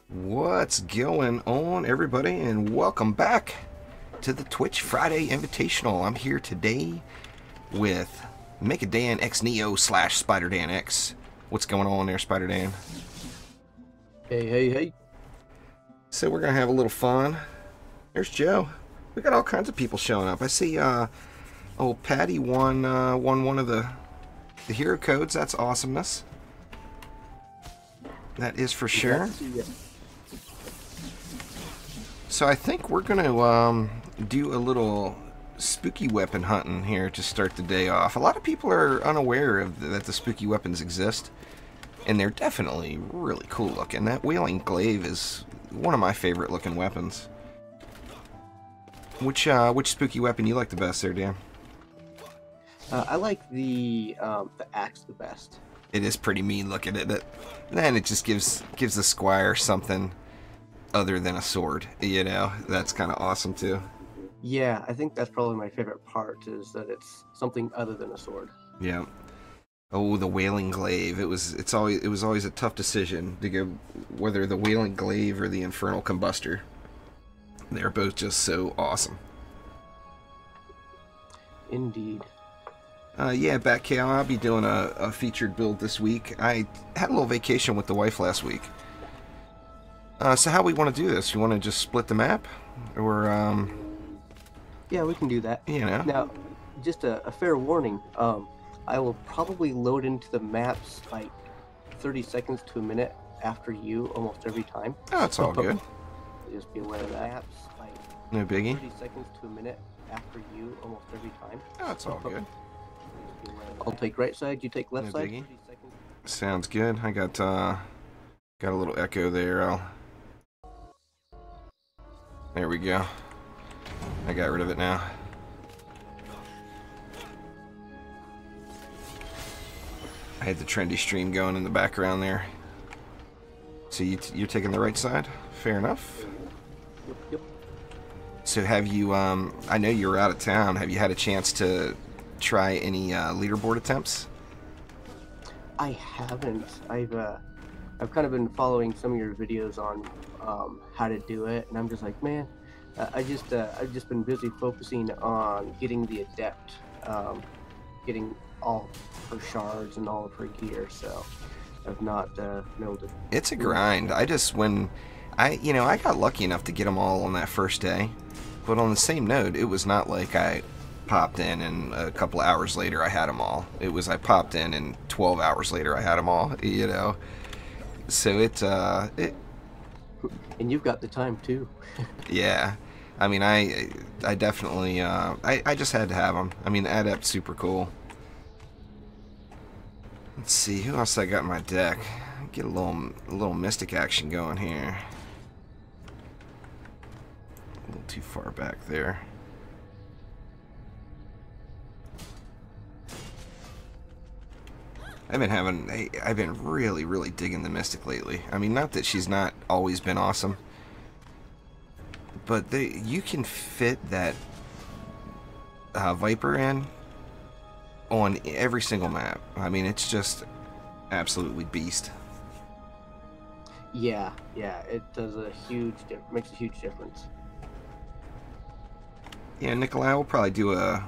What's going on, everybody, and welcome back to the Twitch Friday Invitational. I'm here today with MegaDanXNeo / SpiderDanX. What's going on there, SpiderDan? Hey. So we're gonna have a little fun. There's Joe. We got all kinds of people showing up. I see old Patty won one of the hero codes. That's awesomeness. That is for sure. So I think we're going to do a little spooky weapon hunting here to start the day off. A lot of people are unaware of that the spooky weapons exist, and they're definitely really cool looking. That wailing glaive is one of my favorite looking weapons. Which spooky weapon you like the best there, Dan? I like the axe the best. It is pretty mean looking at it. Then it just gives the squire something other than a sword, you know. That's kind of awesome too. Yeah, I think that's probably my favorite part, is that it's something other than a sword. Yeah. Oh, the wailing glaive. It was always a tough decision to go whether the wailing glaive or the infernal combustor. They're both just so awesome. Indeed. Yeah, Batcow, I'll be doing a featured build this week. I had a little vacation with the wife last week. So how we want to do this? You want to just split the map? Or, yeah, we can do that. You know. Now, just a fair warning. I will probably load into the maps like 30 seconds to a minute after you almost every time. Oh, it's all good. Just be aware of that. Maps, like no biggie. 30 seconds to a minute after you almost every time. Oh, it's all good. I'll take right side, you take left no side. Biggie. Sounds good. I got a little echo there. There we go. I got rid of it now. I had the trendy stream going in the background there. So you're taking the right side? Fair enough. Yep. So have you, I know you were out of town. Have you had a chance to try any leaderboard attempts? I haven't. I've kind of been following some of your videos on how to do it, and I'm just like, man, I've just been busy focusing on getting the adept, getting all of her shards and all of her gear, so I've not been able to. It's a grind. I got lucky enough to get them all on that first day, but on the same note, it was not like I popped in and a couple hours later I had them all. It was I popped in and 12 hours later I had them all, you know. So it and you've got the time too. yeah. I mean, I definitely I just had to have them. I mean, the adept's super cool. Let's see who else I got in my deck. Get a little mystic action going here. A little too far back there. I've been really digging the Mystic lately. I mean, not that she's not always been awesome, but you can fit that Viper in on every single map. I mean, it's just absolutely beast. Yeah, it does makes a huge difference. Yeah, Nikolai will probably do a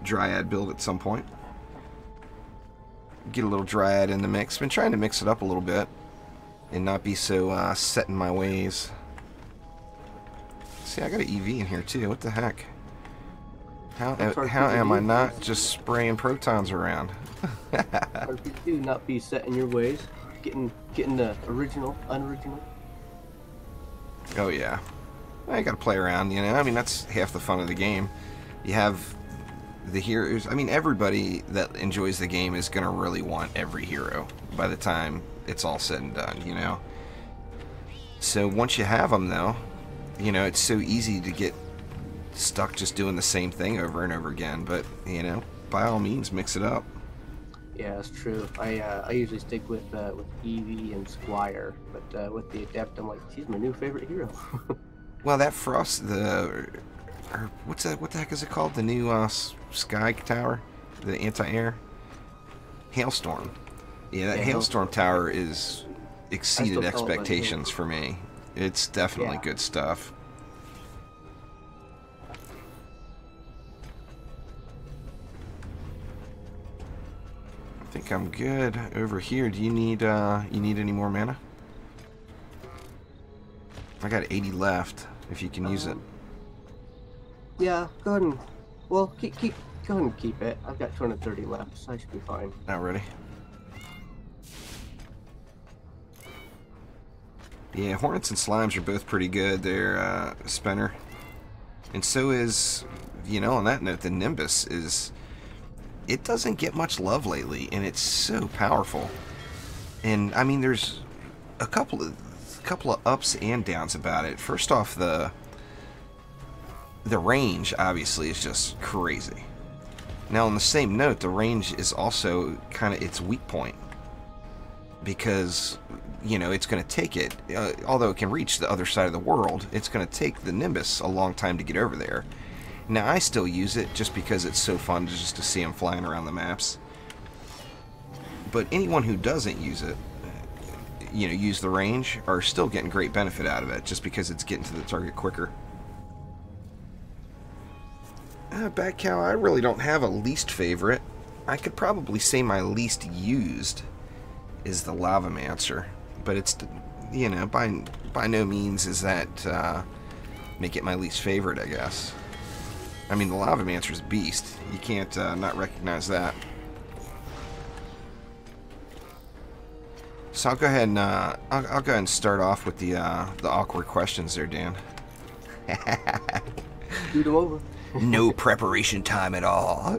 Dryad build at some point. Get a little Dryad in the mix. Been trying to mix it up a little bit and not be so set in my ways. See, I got an EV in here too. What the heck? How am I not just spraying protons around? Hard for you to not be set in your ways, getting the unoriginal. Oh yeah, I gotta play around, you know. I mean, that's half the fun of the game. You have the heroes. I mean, everybody that enjoys the game is gonna really want every hero by the time it's all said and done, you know. So once you have them, though, you know, it's so easy to get stuck just doing the same thing over and over again. But you know, by all means, mix it up. Yeah, that's true. I usually stick with Eevee and Squire, but with the adept, I'm like, she's my new favorite hero. Well, that Frost, what the heck is it called? The new Sky Tower, the anti-air Hailstorm. Yeah, that Hailstorm Tower is exceeded still call it my expectations favorite. for me. It's definitely Yeah. good stuff. I think I'm good over here. Do you need any more mana? I got 80 left. If you can use it. Yeah, go ahead and, well, go ahead and keep it. I've got 230 left, so I should be fine. Not ready. Yeah, Hornets and Slimes are both pretty good. They're spinner. And so is, on that note, the Nimbus is... It doesn't get much love lately, and it's so powerful. And, I mean, there's a couple of ups and downs about it. First off, the range, obviously, is just crazy. Now, on the same note, the range is also kind of its weak point. Because, it's going to take it, although it can reach the other side of the world, it's going to take the Nimbus a long time to get over there. Now, I still use it just because it's so fun just to see them flying around the maps. But anyone who doesn't use it, use the range, are still getting great benefit out of it just because it's getting to the target quicker. Bat Cow, I really don't have a least favorite. I could probably say my least used is the Lavamancer, but it's, by no means is that make it my least favorite, I guess. I mean, the Lavamancer's a beast. You can't not recognize that. So I'll go ahead and I'll go ahead and start off with the awkward questions there, Dan. Shoot them over. No preparation time at all.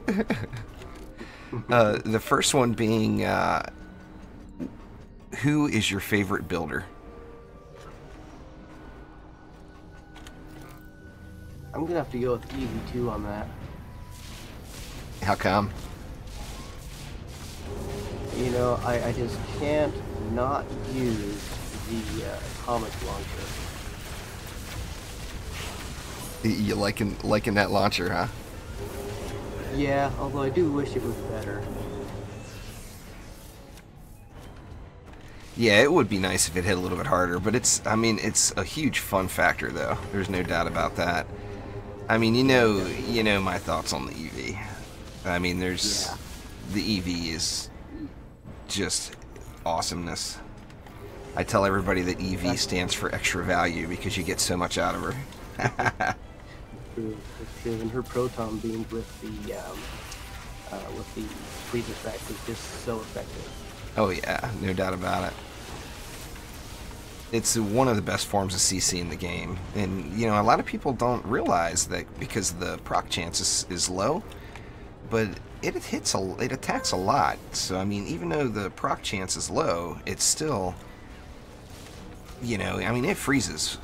The first one being, who is your favorite builder? I'm gonna have to go with DD2 on that. How come? I just can't not use the comic launcher. You liking that launcher, huh? Yeah, although I do wish it was better. Yeah, it would be nice if it hit a little bit harder, but it's a huge fun factor, though. There's no doubt about that. I mean, you know my thoughts on the EV. I mean, the EV is just awesomeness. I tell everybody that EV stands for extra value because you get so much out of her. True, it's true. And her proton beams with the freeze effect is just so effective. Oh yeah, no doubt about it. It's one of the best forms of CC in the game, and a lot of people don't realize that because the proc chance is low, but it attacks a lot. So I mean, even though the proc chance is low, it's still, it freezes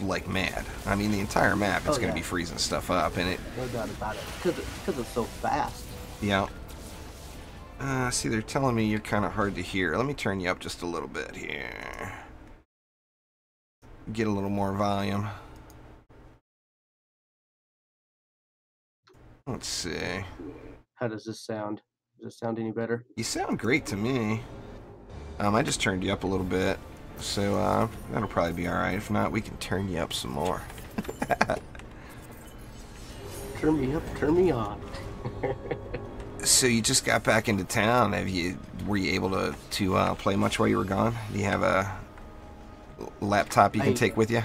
like mad. I mean, the entire map is going to be freezing stuff up, and no doubt about it, because it's so fast. Yeah. See, they're telling me you're kind of hard to hear. Let me turn you up just a little bit here. Get a little more volume. Let's see. How does this sound? Does it sound any better? You sound great to me. I just turned you up a little bit, so that'll probably be alright. If not, we can turn you up some more. Turn me up, turn me on. So you just got back into town. Were you able to play much while you were gone? Do you have a laptop you can take with you?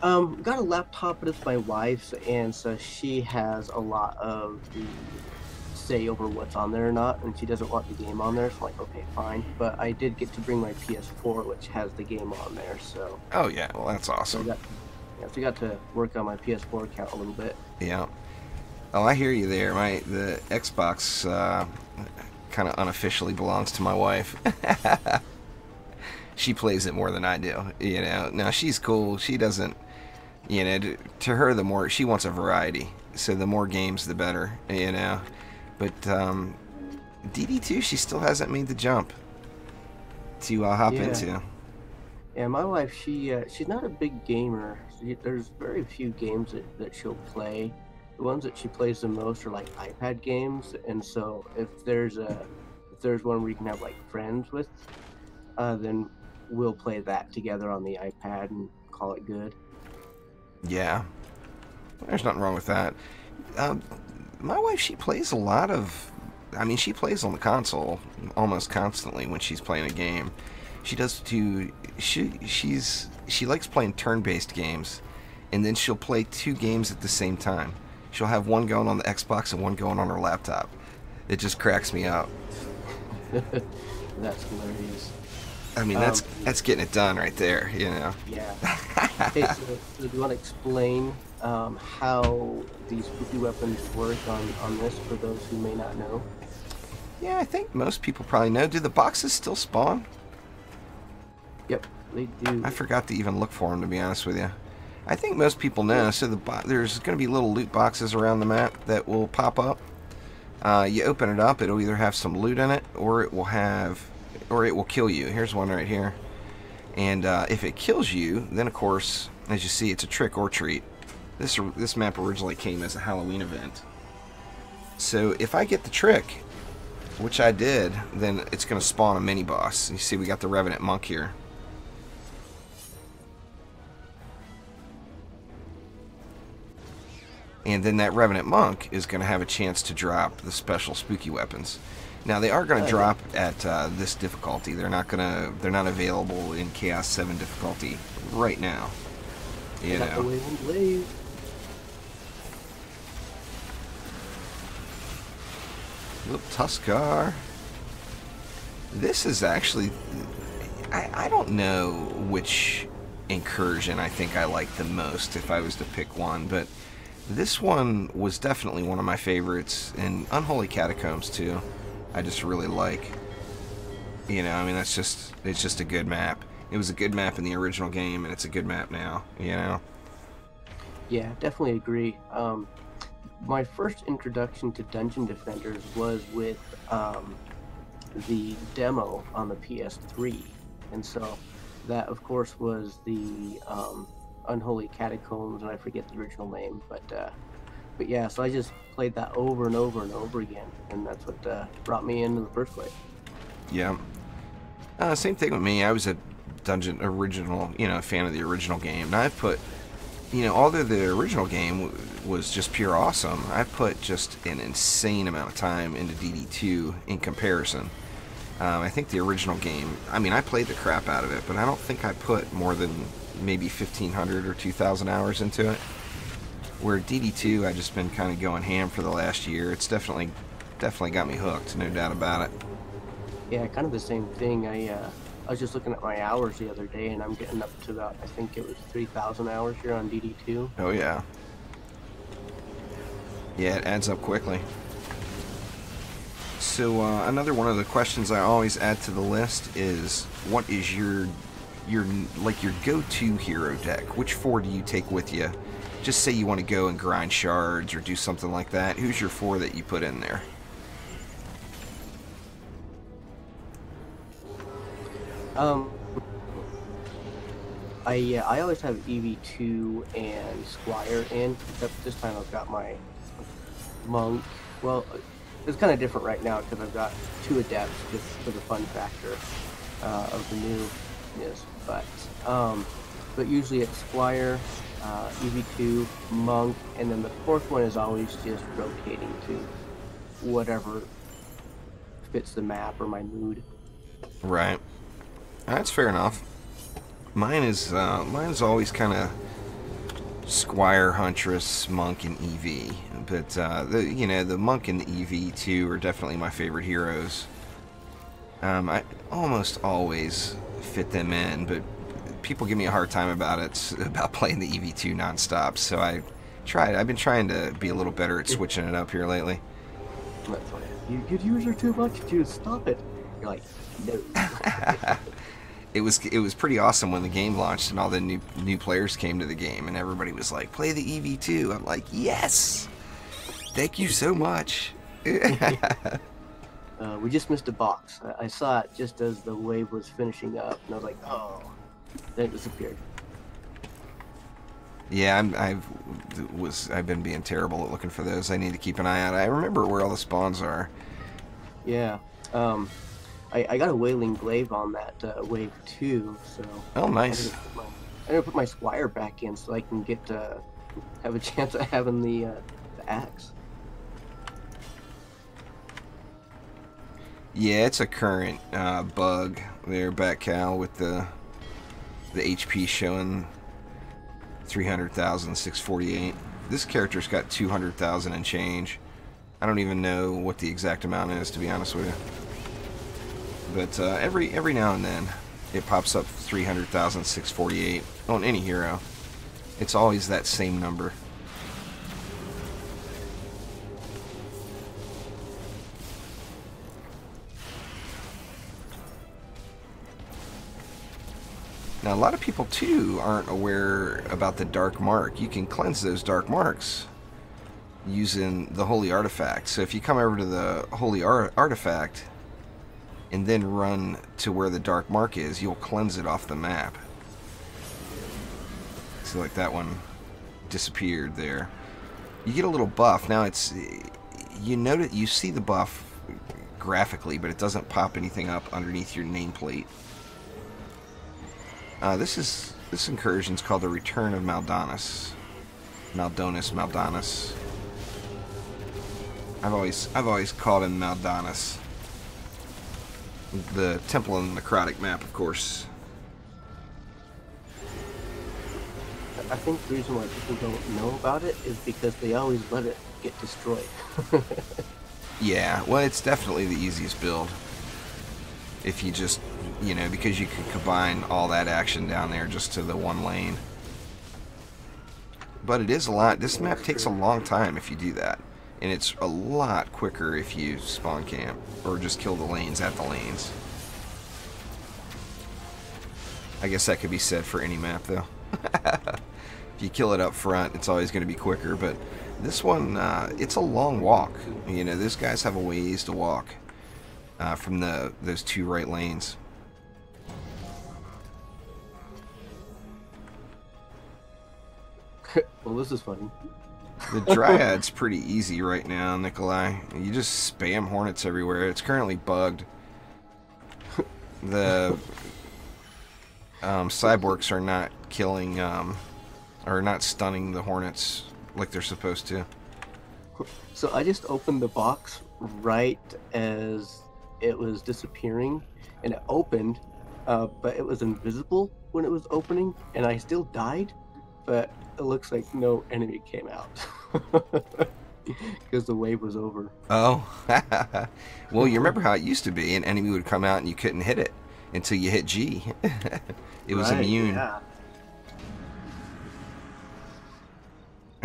Got a laptop, but it's my wife's, and so she has a lot of the say over what's on there or not, and she doesn't want the game on there, so I'm like, okay, fine. But I did get to bring my PS4, which has the game on there, so... Oh, yeah, well, that's awesome. So I got to work on my PS4 account a little bit. Yeah. Oh, I hear you there. The Xbox kind of unofficially belongs to my wife. She plays it more than I do, Now, she's cool. She doesn't, to her, the more, she wants a variety. So the more games, the better, But DD2, she still hasn't made the jump to hop into. Yeah, my wife, she's not a big gamer. There's very few games that she'll play. The ones that she plays the most are like iPad games, and so if there's one where you can have like friends with, then we'll play that together on the iPad and call it good. Yeah, there's nothing wrong with that. Um, my wife, she plays a lot of. I mean, she plays on the console almost constantly when she's playing a game. She does too. She likes playing turn-based games, and then she'll play 2 games at the same time. She'll have one going on the Xbox and one going on her laptop. It just cracks me up. That's hilarious. I mean, that's getting it done right there, you know. Yeah. Okay, so do you want to explain how these spooky weapons work on this for those who may not know? Yeah, I think most people probably know. Do the boxes still spawn? Yep, they do. I forgot to even look for them, to be honest with you. I think most people know. So there's going to be little loot boxes around the map that will pop up. You open it up, it'll either have some loot in it, or it will kill you. Here's one right here. And if it kills you, then of course, as you see, it's a trick or treat. This map originally came as a Halloween event. So if I get the trick, which I did, then it's going to spawn a mini boss. You see, we got the Revenant Monk here. And then that Revenant Monk is going to have a chance to drop the special spooky weapons. Now they are going to drop at this difficulty. They're not available in Chaos 7 difficulty right now. You know. Little Tuskar. This is actually, I don't know which incursion I think I like the most if I was to pick one, but this one was definitely one of my favorites, and Unholy Catacombs too. I just really like. You know, I mean, it's just a good map. It was a good map in the original game, and it's a good map now. You know. Yeah, definitely agree. My first introduction to Dungeon Defenders was with the demo on the PS3, and so that, of course, was the Unholy Catacombs, and I forget the original name, but yeah, so I just played that over and over and over again, and that's what brought me in the first place. Yeah. Same thing with me. I was a fan of the original game. Now I've put, although the original game was just pure awesome, I put just an insane amount of time into DD2 in comparison. I think the original game, I mean, I played the crap out of it, but I don't think I put more than maybe 1,500 or 2,000 hours into it. Where DD2, I've just been kind of going ham for the last year. It's definitely got me hooked, no doubt about it. Yeah, kind of the same thing. I was just looking at my hours the other day, and I'm getting up to about, I think it was 3,000 hours here on DD2. Oh yeah. Yeah, it adds up quickly. So another one of the questions I always add to the list is, what is your go-to hero deck? Which 4 do you take with you? Just say you want to go and grind shards or do something like that. Who's your 4 that you put in there? I always have EV2 and Squire in, except this time I've got my Monk. Well, it's kind of different right now because I've got 2 Adepts just for the fun factor of the newness. But usually it's Squire, EV2, Monk, and then the 4th one is always just rotating to whatever fits the map or my mood. Right. That's fair enough. Mine's always kind of Squire, Huntress, Monk, and EV. But the Monk and the EV2 are definitely my favorite heroes. I almost always fit them in, but people give me a hard time about playing the EV2 nonstop. So I've been trying to be a little better at switching it up here lately. That's like, you could use her too much, dude. Stop it. You're like, no. It was pretty awesome when the game launched and all the new players came to the game and everybody was like, play the EV2. I'm like, yes, thank you so much. We just missed a box. I saw it just as the wave was finishing up, and I was like, oh, then it disappeared. Yeah, I've been being terrible at looking for those. I need to keep an eye out. I remember where all the spawns are. Yeah. I got a wailing glaive on that wave 2, so Oh, I'm nice. gonna put my squire back in so I can get have a chance at having the axe. Yeah, it's a current bug there, Batcal, with the HP showing 300,648. This character's got 200,000 and change. I don't even know what the exact amount is, to be honest with you. But every now and then, it pops up 300,648 on any hero. It's always that same number. Now, a lot of people, too, aren't aware about the Dark Mark. You can cleanse those Dark Marks using the Holy Artifact. So if you come over to the Holy Artifact and then run to where the Dark Mark is, you'll cleanse it off the map. See, like that one disappeared there. You get a little buff. Now, it's... You see the buff graphically, but it doesn't pop anything up underneath your nameplate. This incursion's called the Return of Maldonis. Maldonis. I've always called him Maldonis. The Temple and Necrotic map, of course. I think the reason why people don't know about it is because they always let it get destroyed. Yeah, well, it's definitely the easiest build. If you just, because you can combine all that action down there just to the one lane. But it is a lot. This map takes a long time if you do that. And it's a lot quicker if you spawn camp or just kill the lanes at the lanes. I guess that could be said for any map, though. If you kill it up front, it's always going to be quicker. But this one, it's a long walk. Those guys have a ways to walk from those two right lanes. Well, this is funny. The Dryad's pretty easy right now, Nikolai. You just spam Hornets everywhere. It's currently bugged. The Cyborgs are not killing, or not stunning the Hornets like they're supposed to. So I just opened the box right as it was disappearing, and it opened, but it was invisible when it was opening, and I still died, but it looks like no enemy came out because the wave was over. Oh, well, you remember how it used to be? An enemy would come out and you couldn't hit it until you hit G. It was immune. Yeah.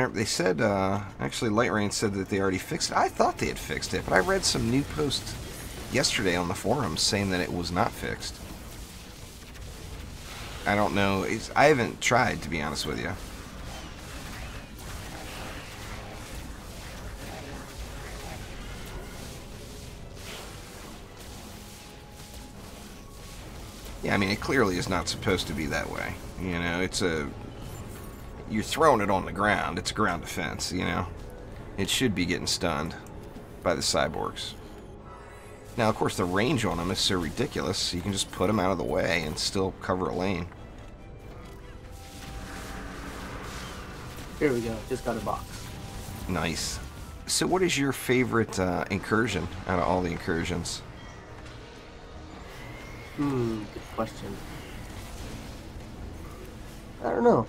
They said, actually, Light Rain said that they already fixed it. I thought they had fixed it, but I read some new posts yesterday on the forums saying that it was not fixed. I don't know. I haven't tried, to be honest with you. Yeah, I mean, it clearly is not supposed to be that way. You're throwing it on the ground. It's a ground defense, It should be getting stunned by the Cyborgs. Now, of course, the range on them is so ridiculous, you can just put them out of the way and still cover a lane. Here we go. Just got a box. Nice. So what is your favorite incursion out of all the incursions? Good question. I don't know.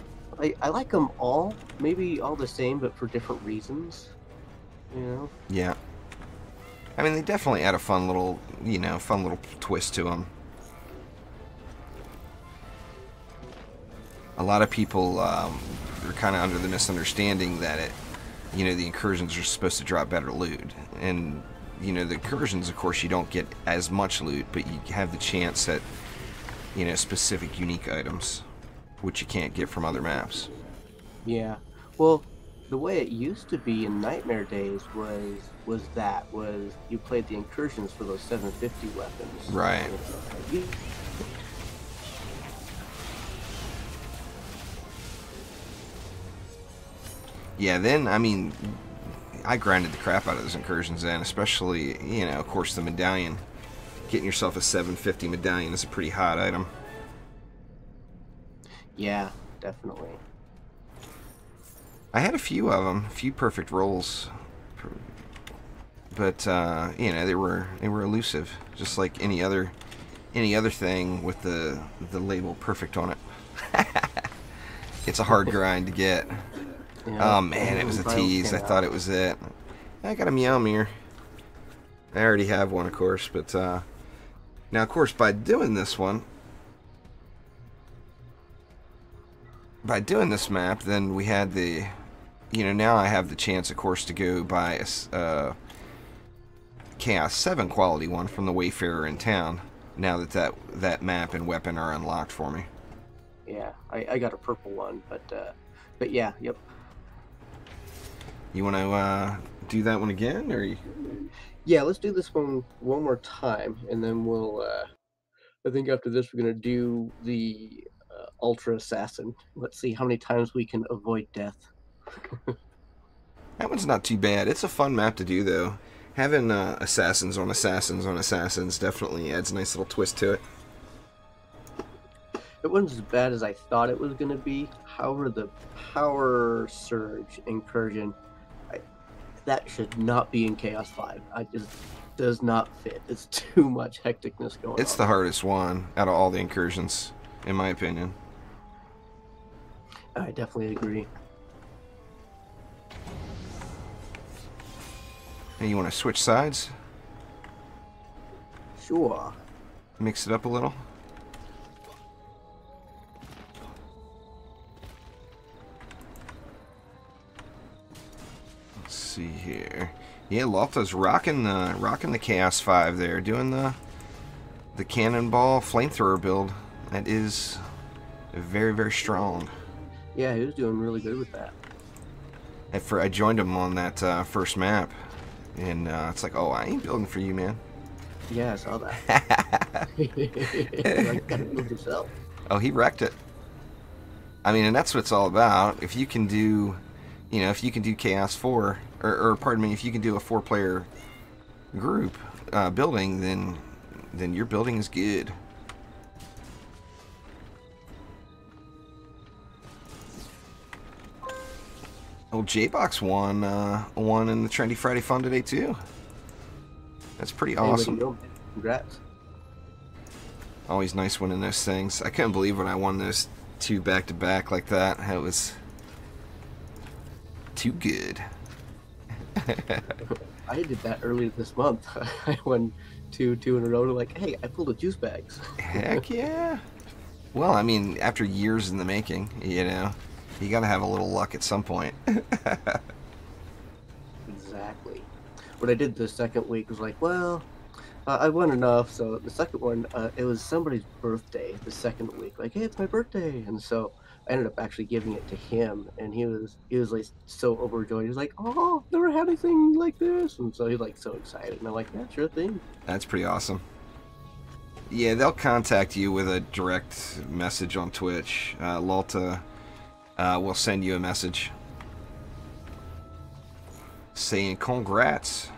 I like them all. Maybe all the same, but for different reasons. Yeah. I mean, they definitely add a fun little twist to them. A lot of people are kind of under the misunderstanding that the incursions are supposed to drop better loot. And, the incursions, of course, you don't get as much loot, but you have the chance at, specific unique items, which you can't get from other maps. Yeah. Well, the way it used to be in Nightmare days was you played the incursions for those 750 weapons. Right. Yeah, then, I mean, I grinded the crap out of those incursions then, especially, of course, the medallion getting yourself a 750 medallion is a pretty hot item. Yeah, definitely. I had a few of them, a few perfect rolls, but you know, they were elusive, just like any other thing with the label perfect on it. It's a hard grind to get. Yeah, Oh man, it was a tease. I thought it was it. I got a Meowmere. I already have one, of course, but now, of course, by doing this map, then we had the, you know, now I have the chance, of course, to go buy a Chaos 7 quality one from the Wayfarer in town. Now that map and weapon are unlocked for me. Yeah, I got a purple one, but yeah, yep. You want to do that one again, or? Yeah, let's do this one more time, and then we'll. I think after this, we're gonna do the Ultra Assassin. Let's see how many times we can avoid death. That one's not too bad. It's a fun map to do, though. Having assassins on assassins on assassins definitely adds a nice little twist to it. It wasn't as bad as I thought it was gonna be. However, the Power Surge Incursion, that should not be in Chaos 5. I just does not fit. It's too much hecticness going on. It's the hardest one out of all the incursions, in my opinion. I definitely agree. Hey, you want to switch sides? Sure. Mix it up a little? Let's see here. Yeah, Lalta's rocking the Chaos 5 there, doing the cannonball flamethrower build. That is very, very strong. Yeah, he was doing really good with that. I joined him on that first map, and it's like, oh, I ain't building for you, man. Yeah, I saw that. Like, gotta build yourself. Oh, he wrecked it. I mean, and that's what it's all about. If you can do, you know, if you can do Chaos 4, or pardon me, if you can do a 4-player group building, then your building is good. Old J-Box won in the Trendy Friday fun today too. That's pretty awesome. Hey, congrats. Always nice winning those things. I couldn't believe when I won those 2 back-to-back like that. It was too good. I did that earlier this month. I won two in a row. Like, hey, I pulled a juice bags. Heck yeah. Well, I mean, after years in the making, you know, you gotta have a little luck at some point. Exactly. What I did the second week was like, well, I won enough. So the second one, it was somebody's birthday the second week. Like, hey, it's my birthday. And so I ended up actually giving it to him. And he was like so overjoyed. He was like, oh, never had anything like this. And so he's like so excited. And I'm like, yeah, sure thing. That's pretty awesome. Yeah, they'll contact you with a direct message on Twitch. Lalta will send you a message saying congrats.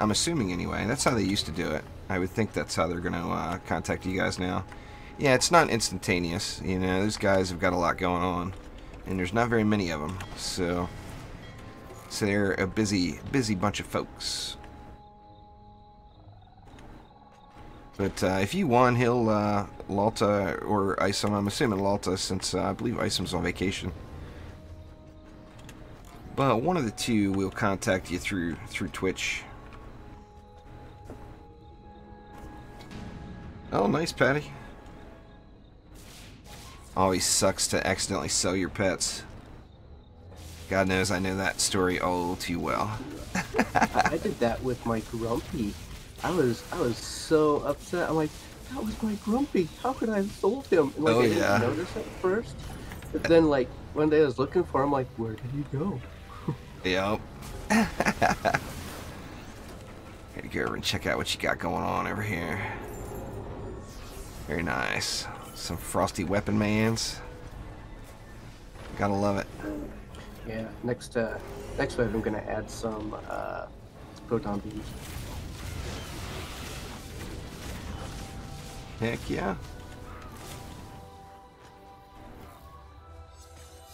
I'm assuming anyway. That's how they used to do it. I would think that's how they're going to contact you guys now. Yeah, it's not instantaneous. You know, those guys have got a lot going on, and there's not very many of them. So they're a busy bunch of folks. But if you won, he'll Lalta or Isom. I'm assuming Lalta, since I believe Isom's on vacation. But one of the two will contact you through Twitch. Oh, nice, Patty. Always sucks to accidentally sell your pets. God knows I know that story all too well. I did that with my Grumpy. I was so upset. I'm like, that was my Grumpy. How could I have sold him? And like, Oh, I yeah. didn't notice at first. But then, like, one day I was looking for him, like, where did he go? Yep. Gotta go over and check out what you got going on over here. Very nice. Some frosty weapon mans. Gotta love it. Yeah, next wave I'm gonna add some proton beams. Heck yeah.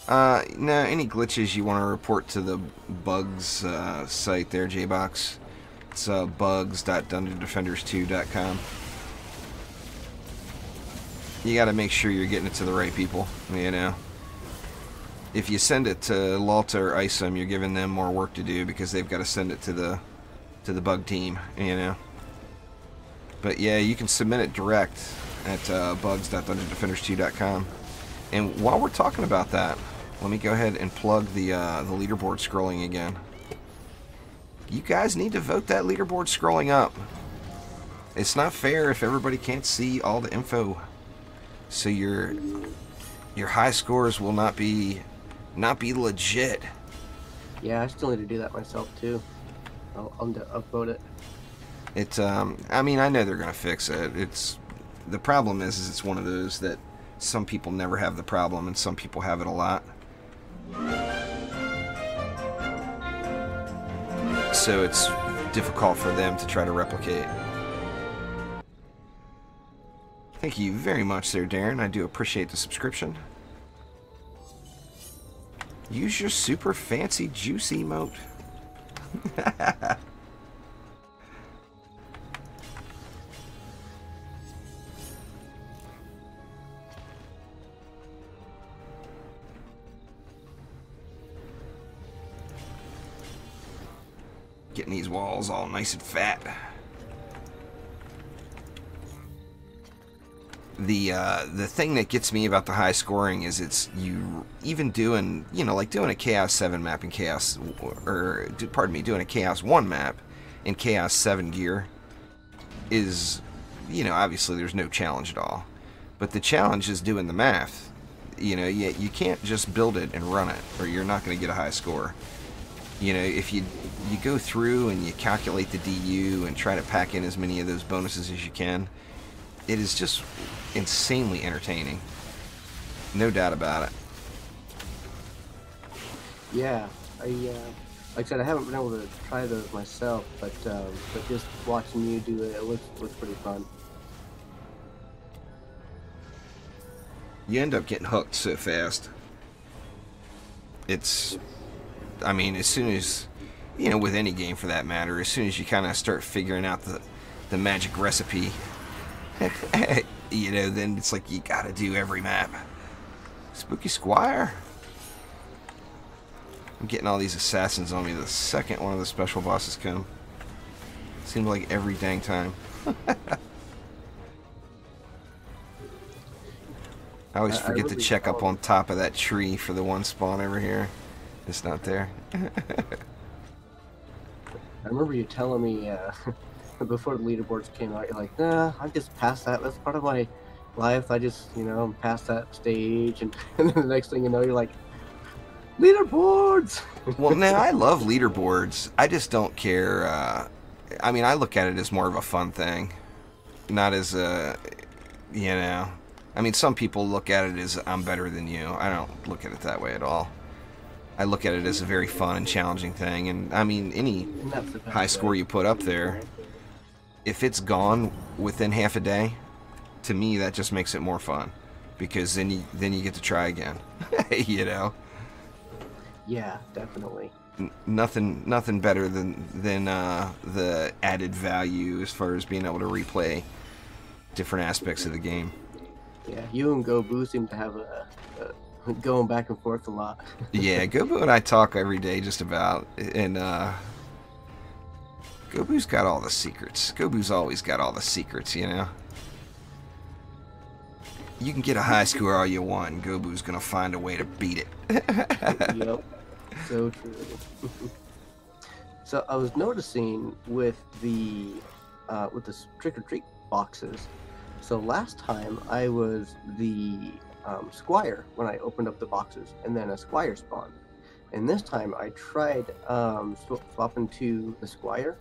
Now, any glitches you want to report to the bugs site there, JBox. It's bugs.dungeondefenders2.com. You got to make sure you're getting it to the right people, you know. If you send it to Lalta or Isom, you're giving them more work to do because they've got to send it to the bug team, you know. But yeah, you can submit it direct at bugs.dungeondefenders2.com. And while we're talking about that, let me go ahead and plug the leaderboard scrolling again. You guys need to vote that leaderboard scrolling up. It's not fair if everybody can't see all the info. So your high scores will not be legit. Yeah, I still need to do that myself too. I'll upvote it. It's I mean, I know they're gonna fix it. The problem is it's one of those that some people never have the problem and some people have it a lot. So it's difficult for them to try to replicate. Thank you very much there, Darren. I do appreciate the subscription. Use your super fancy juicy emote. Getting these walls all nice and fat. The thing that gets me about the high scoring is it's you even doing, you know, like doing a Chaos 7 map in Chaos, or pardon me, doing a Chaos 1 map in Chaos 7 gear is, you know, obviously there's no challenge at all. But the challenge is doing the math. You know, you can't just build it and run it, or you're not going to get a high score. You know, if you go through and you calculate the DU and try to pack in as many of those bonuses as you can, it is just insanely entertaining. No doubt about it. Yeah, like I said, I haven't been able to try those myself, but just watching you do it, it looks pretty fun. You end up getting hooked so fast. It's, I mean, as soon as, you know, with any game for that matter, as soon as you kind of start figuring out the magic recipe, you know, then it's like you gotta do every map. Spooky Squire. I'm getting all these assassins on me the second one of the special bosses come. Seems like every dang time. I always forget to check up on top of that tree for the one spawn over here. It's not there. I remember you telling me before the leaderboards came out, you're like, nah, I'm just past that. That's part of my life. I just, you know, I'm past that stage. And then the next thing you know, you're like, leaderboards! Well, now, I love leaderboards. I just don't care. I mean, I look at it as more of a fun thing. Not as a, you know. I mean, some people look at it as I'm better than you. I don't look at it that way at all. I look at it as a very fun and challenging thing. And, I mean, any high score you put up there, if it's gone within half a day, to me, that just makes it more fun. Because then you get to try again. You know? Yeah, definitely. Nothing better than the added value as far as being able to replay different aspects of the game. Yeah, you and Gobu seem to have a going back and forth a lot. Yeah, Gobu and I talk every day just about, and Gobu's got all the secrets. Gobu's always got all the secrets, you know? You can get a high score all you want, and Gobu's gonna find a way to beat it. Yep, so true. So I was noticing with the trick-or-treat boxes. So last time I was the Squire when I opened up the boxes, and then a Squire spawned. And this time I tried swapping to the Squire.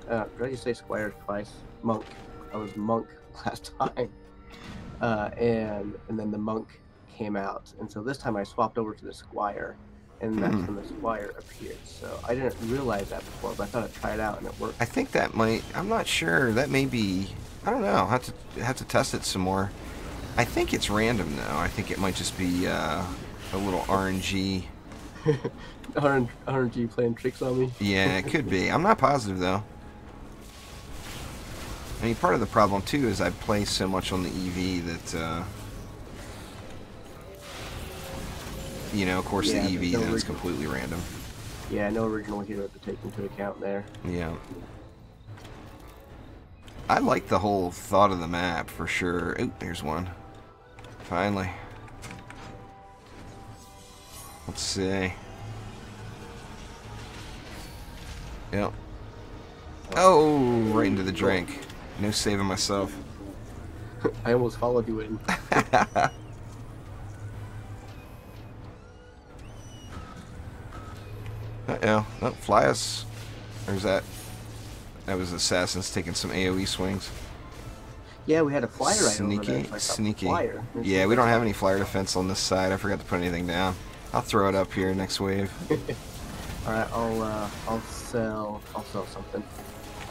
Did I just say Squire twice? Monk. I was Monk last time. And then the Monk came out. And so this time I swapped over to the Squire. and that's when this wire appeared. So I didn't realize that before, but I thought I'd try it out, and it worked. I think that might. I'm not sure. That may be. I don't know. I'll have to test it some more. I think it's random though. I think it might just be a little RNG. RNG playing tricks on me. Yeah, it could be. I'm not positive though. I mean, part of the problem too is I play so much on the EV that, you know, of course Yeah, the EV no then is completely random. Yeah, no original hero to take into account there. Yeah. I like the whole thought of the map for sure. Ooh, there's one. Finally. Let's see. Yep. Oh, right into the drink. No saving myself. I almost followed you in. Uh-oh. Oh, fly us. Or is that... That was assassins taking some AoE swings. Yeah, we had a flyer right Sneaky, over there. sneaky. Flyer. Yeah, we don't have any flyer defense on this side. I forgot to put anything down. I'll throw it up here next wave. Alright, I'll sell something.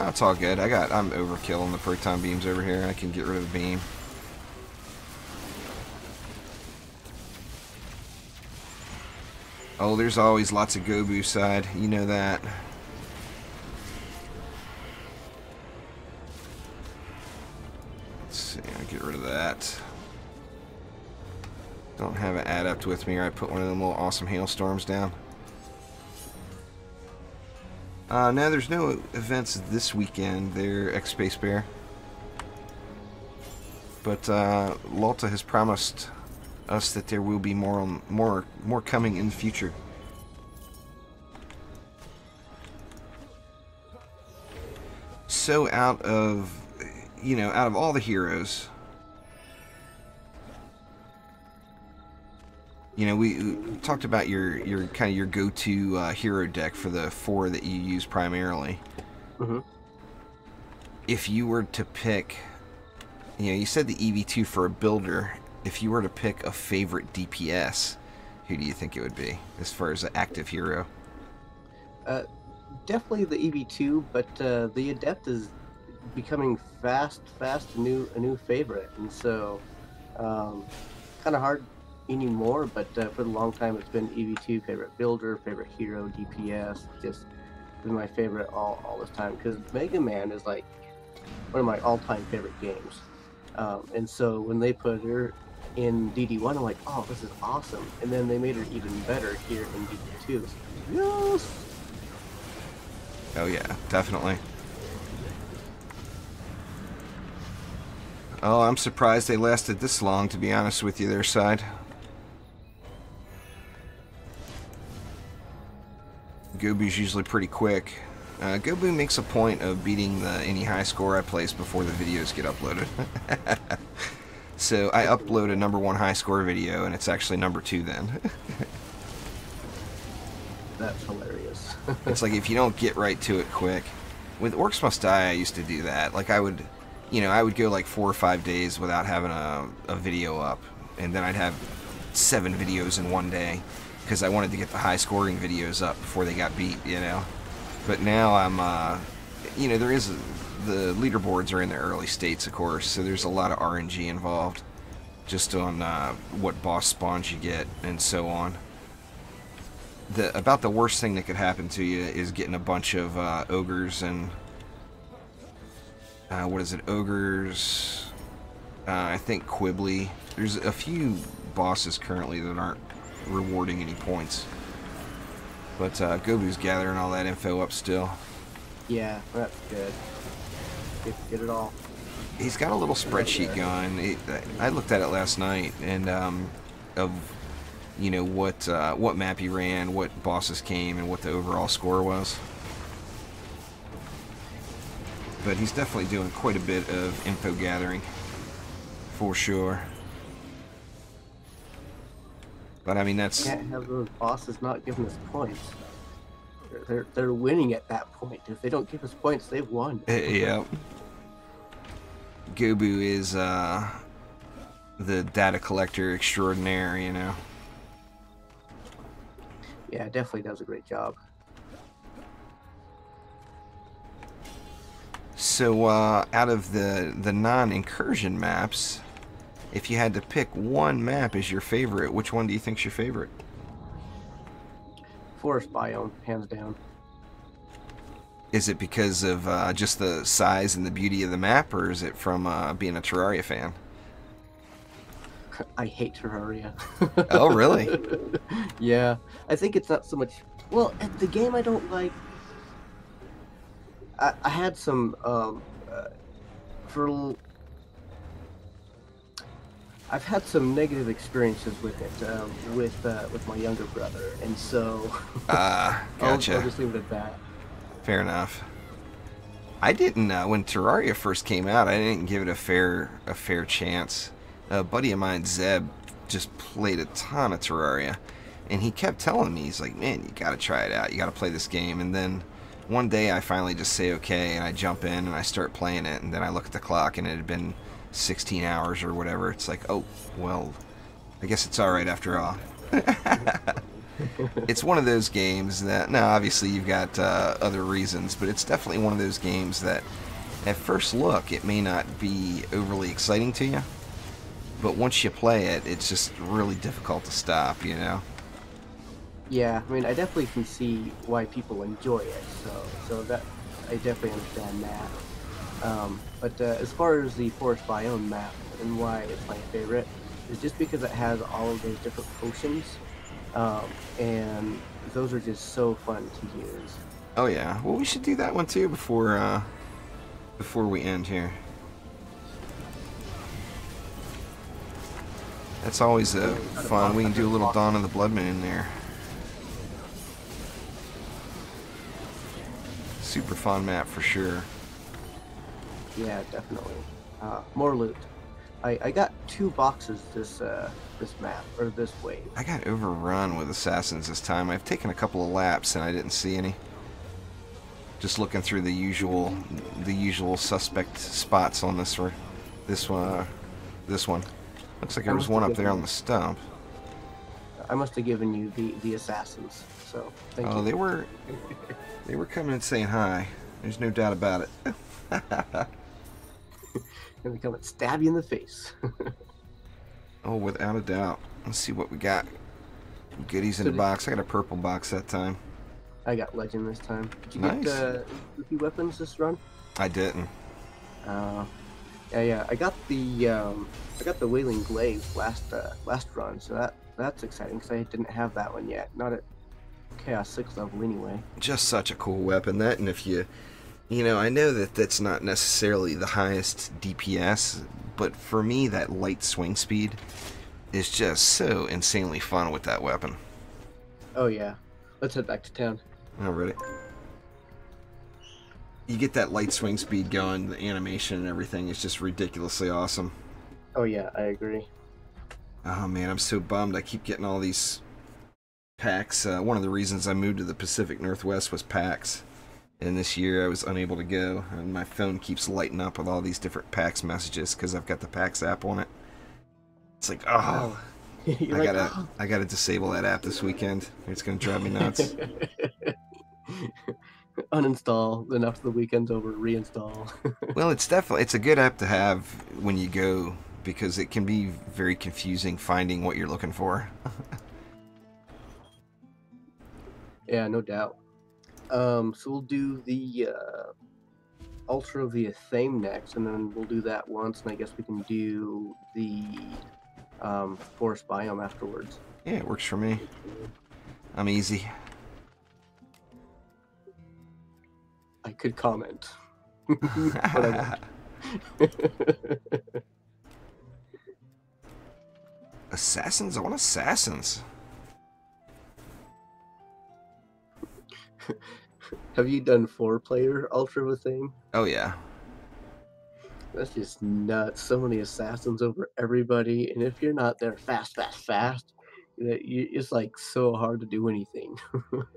Oh, it's all good. I'm overkill on the proton beams over here. I can get rid of the beam. Oh, there's always lots of Gobu side. You know that. Let's see. I'll get rid of that. Don't have an adept with me, or I put one of them little awesome hailstorms down. No, there's no events this weekend there, X-Space Bear. But Lalta has promised us that there will be more coming in the future. So out of all the heroes, you know, we talked about your kind of your go-to hero deck for the 4 that you use primarily. Mm-hmm. If you were to pick, you know, you said the EV2 for a builder. If you were to pick a favorite DPS, who do you think it would be as far as an active hero? Definitely the EV2, but the Adept is becoming fast a new favorite, and so kind of hard anymore. But for a long time, it's been EV2 favorite builder, favorite hero, DPS. Just been my favorite all this time, because Mega Man is like one of my all-time favorite games. And so when they put her in DD1, I'm like, oh, this is awesome. And then they made her even better here in DD2. Yes! Oh yeah, definitely. Oh, I'm surprised they lasted this long, to be honest with you, their side. Gobu's usually pretty quick. Gobu makes a point of beating any high score I place before the videos get uploaded. So I upload a #1 high score video, and it's actually #2 then. That's hilarious. It's like if you don't get right to it quick. With Orcs Must Die, I used to do that. Like I would go like 4 or 5 days without having a video up, and then I'd have 7 videos in one day because I wanted to get the high scoring videos up before they got beat, you know. But now I'm, you know, the leaderboards are in the early states, of course, so there's a lot of RNG involved, just on what boss spawns you get and so on. About the worst thing that could happen to you is getting a bunch of ogres and what is it? Ogres. I think Quibbly. There's a few bosses currently that aren't rewarding any points. But Gobu's gathering all that info up still. Yeah, that's good. Get it all. He's got a little spreadsheet going. I looked at it last night, and of you know what map he ran, what bosses came, and what the overall score was. But he's definitely doing quite a bit of info gathering, for sure. But I mean, that's... Can't have those bosses not giving us points. They're winning at that point. If they don't give us points, they've won. Yeah. Gobu is the data collector extraordinaire, you know. Yeah, it definitely does a great job. So, out of the non-incursion maps, if you had to pick one map as your favorite, which one do you think's your favorite? Forest biome, hands down. Is it because of just the size and the beauty of the map, or is it from being a Terraria fan? I hate Terraria. Oh, really? Yeah, I think it's not so much. Well, at the game I don't like. I had some for. I've had some negative experiences with it, with my younger brother, and so I'll Gotcha. just leave it at that. Fair enough. I didn't when Terraria first came out. I didn't give it a fair chance. A buddy of mine, Zeb, just played a ton of Terraria, and he kept telling me, he's like, "Man, you got to try it out. You got to play this game." And then one day, I finally just say okay, and I jump in and I start playing it, and then I look at the clock, and it had been 16 hours or whatever. It's like, oh, well, I guess it's all right after all. It's one of those games that, now obviously you've got other reasons, but it's definitely one of those games that at first look it may not be overly exciting to you, but once you play it, it's just really difficult to stop, you know? Yeah, I mean, I definitely can see why people enjoy it. So that I definitely understand that. But as far as the forest biome map and why it's my favorite, is just because it has all of those different potions, and those are just so fun to use. Oh yeah, well we should do that one too before we end here. That's always fun. We can do a little Dawn of the Blood Moon there. Super fun map for sure. Yeah, definitely. More loot. I got 2 boxes this map or this wave. I got overrun with assassins this time. I've taken a couple of laps and I didn't see any. Just looking through the usual suspect spots on this one. Looks like there was one up there on the stump. I must have given you the assassins. So thank you. Oh, they were coming and saying hi. There's no doubt about it. And they come and stab you in the face. Oh, without a doubt. Let's see what we got. Goodies in the box. I got a purple box that time. I got legend this time. Did you Nice. get goofy weapons this run? I didn't. Yeah. I got the Wailing Glaive last run, so that's exciting because I didn't have that one yet. Not at Chaos 6 level anyway. Just such a cool weapon. That, and if you know, I know that that's not necessarily the highest DPS, but for me, that light swing speed is just so insanely fun with that weapon. Oh yeah. Let's head back to town. Already. You get that light swing speed going, the animation and everything is just ridiculously awesome. Oh yeah, I agree. Oh man, I'm so bummed. I keep getting all these packs. One of the reasons I moved to the Pacific Northwest was PAX. And this year I was unable to go, and my phone keeps lighting up with all these different PAX messages because I've got the PAX app on it. It's like, oh, I gotta disable that app this weekend. It's gonna drive me nuts. Uninstall, then after the weekend's over, reinstall. Well, it's a good app to have when you go, because it can be very confusing finding what you're looking for. Yeah, no doubt. So we'll do the Ultra via Thame next, and then we'll do that once, and I guess we can do the Forest Biome afterwards. Yeah, it works for me. I'm easy. I could comment. But I won't. Assassins? I want assassins. Have you done 4-player Ultra with Thame? Oh yeah. That's just nuts. So many assassins over everybody, and if you're not there fast, it's like so hard to do anything.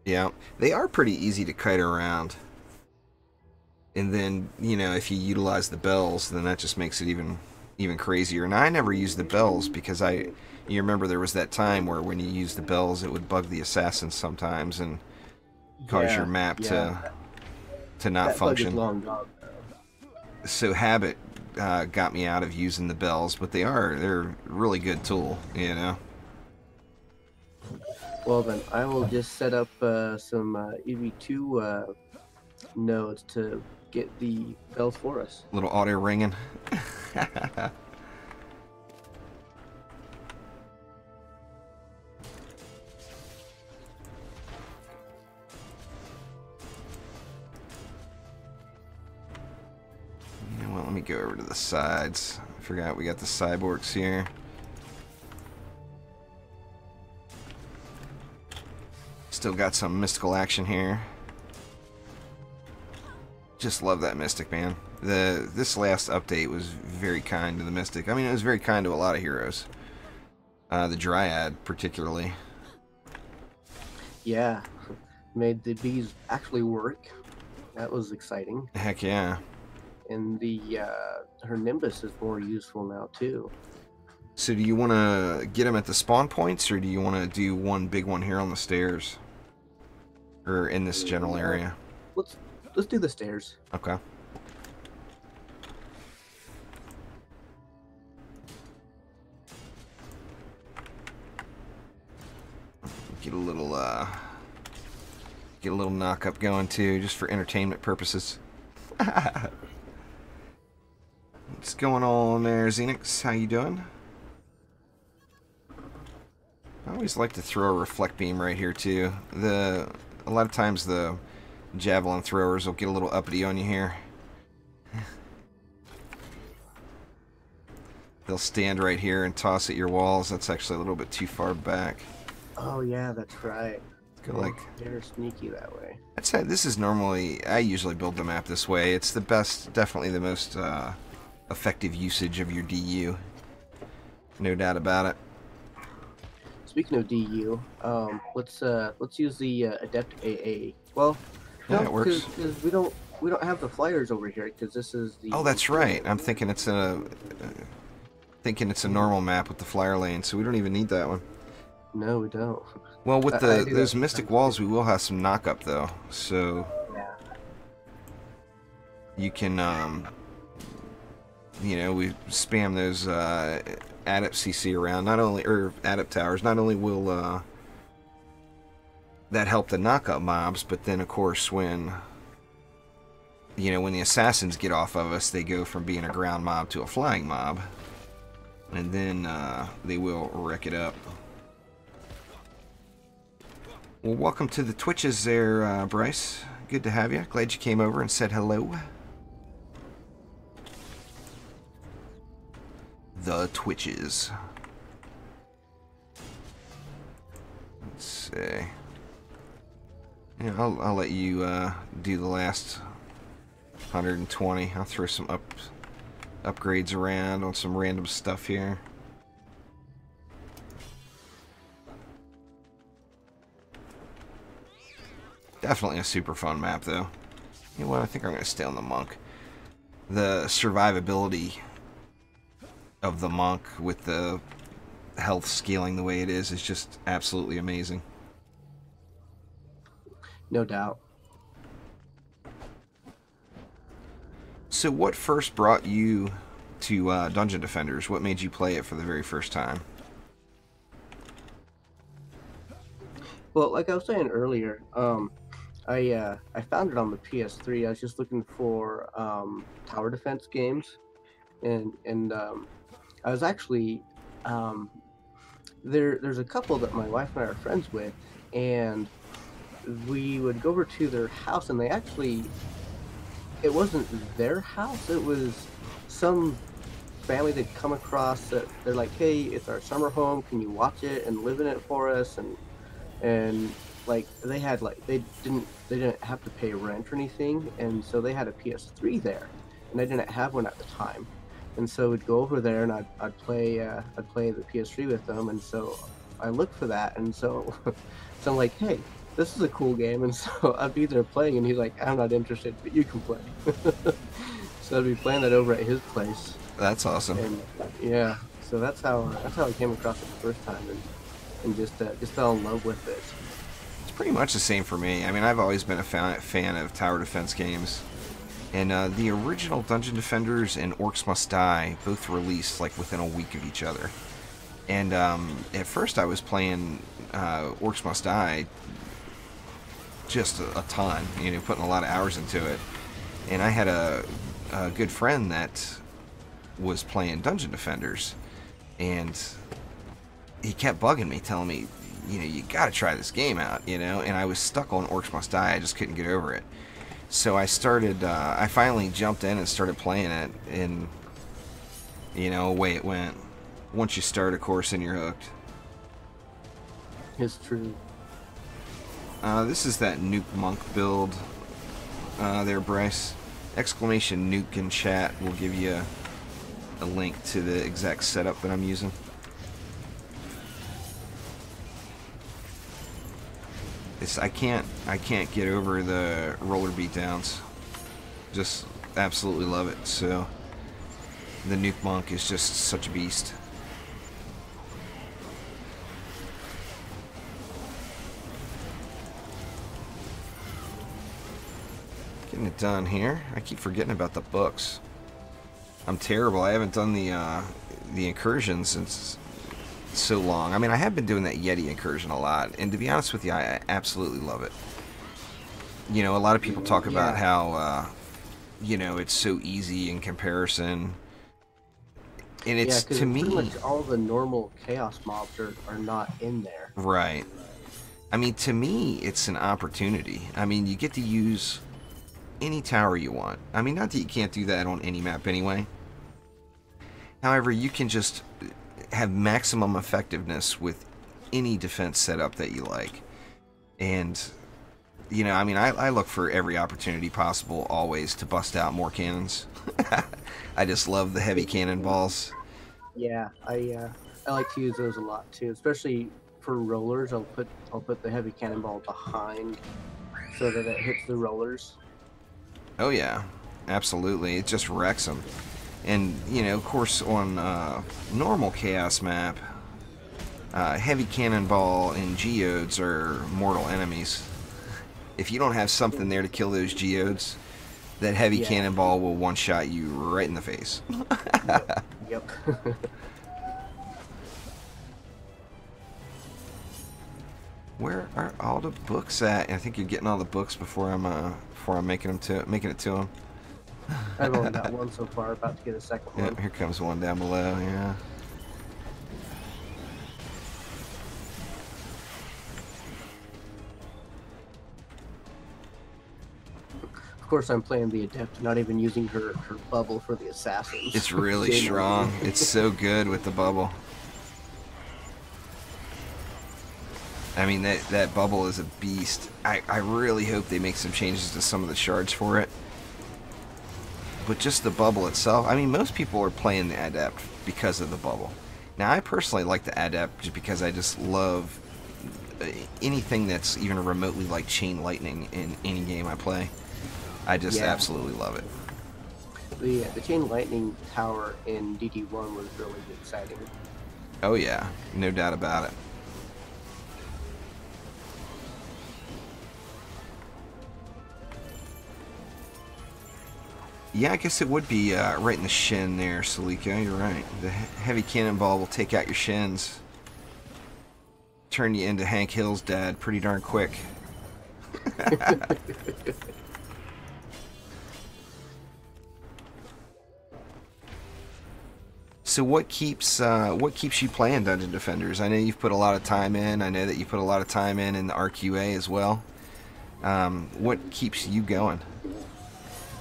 Yeah, they are pretty easy to kite around. And then, you know, if you utilize the bells, then that just makes it even even crazier. And I never used the bells because you remember there was that time where when you used the bells, it would bug the assassins sometimes and cause your Yeah, map yeah. to not That bug is function. long gone. So habit got me out of using the bells, but they're a really good tool, you know. Well then, I will just set up some EV2 nodes to get the bells for us. Little auto ringing. Well, let me go over to the sides. I forgot we got the cyborgs here. Still got some mystical action here. Just love that mystic, man. This last update was very kind to the mystic. I mean, it was very kind to a lot of heroes. The dryad, particularly. Yeah, made the bees actually work. That was exciting. Heck yeah. And her Nimbus is more useful now too. So do you want to get them at the spawn points, or do you want to do one big one here on the stairs? Or in this general area? Let's do the stairs. Okay. Get a little knock up going too, just for entertainment purposes. What's going on there, Xenix? How you doing? I always like to throw a reflect beam right here too. A lot of times the javelin throwers will get a little uppity on you here. They'll stand right here and toss at your walls. That's actually a little bit too far back. Oh yeah, that's right. Go like they're sneaky that way. That's it. This is normally, I usually build the map this way. It's the best, definitely the most effective usage of your DU. No doubt about it. Speaking of DU, let's use the Adept AA. Well, yeah, no, it works. Because we don't have the flyers over here because this is the. Oh, that's right. I'm thinking it's a normal map with the flyer lane, so we don't even need that one. No, we don't. Well, with those mystic walls, we will have some knock-up, though. So yeah. You can, you know, we spam those adept CC around, or adept towers. Not only will that help the knock-up mobs, but then, of course, when the assassins get off of us, they go from being a ground mob to a flying mob. And then they will wreck it up. Well, welcome to the Twitches there, Bryce. Good to have you. Glad you came over and said hello. The Twitches. Let's see. Yeah, I'll let you do the last 120. I'll throw some upgrades around on some random stuff here. Definitely a super fun map, though. You know what? I think I'm going to stay on the monk. The survivability of the monk with the health scaling the way it is just absolutely amazing. No doubt. So what first brought you to Dungeon Defenders? What made you play it for the very first time? Well, like I was saying earlier, I found it on the PS3. I was just looking for tower defense games, and I was actually there's a couple that my wife and I are friends with, and we would go over to their house, and it wasn't their house, it was some family they'd come across that they're like, hey, it's our summer home, can you watch it and live in it for us? And like they didn't have to pay rent or anything, and so they had a PS3 there, and I didn't have one at the time, and so we'd go over there and I'd play the PS3 with them, and so I looked for that, and so so I'm like, hey, this is a cool game, and so I'd be there playing, and he's like, I'm not interested, but you can play. So I'd be playing that over at his place. That's awesome. And yeah, so that's how I came across it the first time, and just fell in love with it. It's pretty much the same for me. I mean, I've always been a fan of tower defense games. And the original Dungeon Defenders and Orcs Must Die both released like within a week of each other. And at first I was playing Orcs Must Die just a ton, you know, putting a lot of hours into it. And I had a good friend that was playing Dungeon Defenders, and he kept bugging me, telling me, you know, you gotta try this game out, you know. And I was stuck on Orcs Must Die. I just couldn't get over it. So I started, I finally jumped in and started playing it, and, you know, away it went. Once you start a course and you're hooked. It's true. This is that Nuke Monk build there, Bryce. Exclamation nuke in chat will give you a link to the exact setup that I'm using. I can't get over the roller beatdowns. Just absolutely love it. So the Nuke Monk is just such a beast. Getting it done here. I keep forgetting about the books. I'm terrible. I haven't done the incursions since so long. I mean, I have been doing that Yeti incursion a lot, and to be honest with you, I absolutely love it. You know, a lot of people talk about how, you know, it's so easy in comparison, and it's, to me, pretty much all the normal chaos mobs are not in there. Right. I mean, to me, it's an opportunity. I mean, you get to use any tower you want. I mean, not that you can't do that on any map anyway. However, you can just have maximum effectiveness with any defense setup that you like. And, you know, I mean, I look for every opportunity possible always to bust out more cannons. I just love the heavy cannonballs. Yeah, I like to use those a lot too, especially for rollers. I'll put the heavy cannonball behind so that it hits the rollers. Oh yeah, absolutely. It just wrecks them. And, you know, of course, on normal Chaos map, heavy cannonball and geodes are mortal enemies. If you don't have something there to kill those geodes, that heavy cannonball will one-shot you right in the face. Yep. Where are all the books at? I think you're getting all the books before I'm making it to them. I've only got one so far, about to get a second one. Yep, here comes one down below, yeah. Of course, I'm playing the Adept, not even using her bubble for the assassins. It's really strong. It's so good with the bubble. I mean, that bubble is a beast. I really hope they make some changes to some of the shards for it. But just the bubble itself, I mean, most people are playing the Adept because of the bubble. Now, I personally like the Adept just because I just love anything that's even remotely like chain lightning in any game I play. I just absolutely love it. The chain lightning tower in DD2 was really exciting. Oh yeah, no doubt about it. Yeah, I guess it would be right in the shin there, Salika. You're right. The heavy cannonball will take out your shins. Turn you into Hank Hill's dad pretty darn quick. So what keeps you playing Dungeon Defenders? I know you've put a lot of time in. I know that you put a lot of time in the RQA as well. What keeps you going?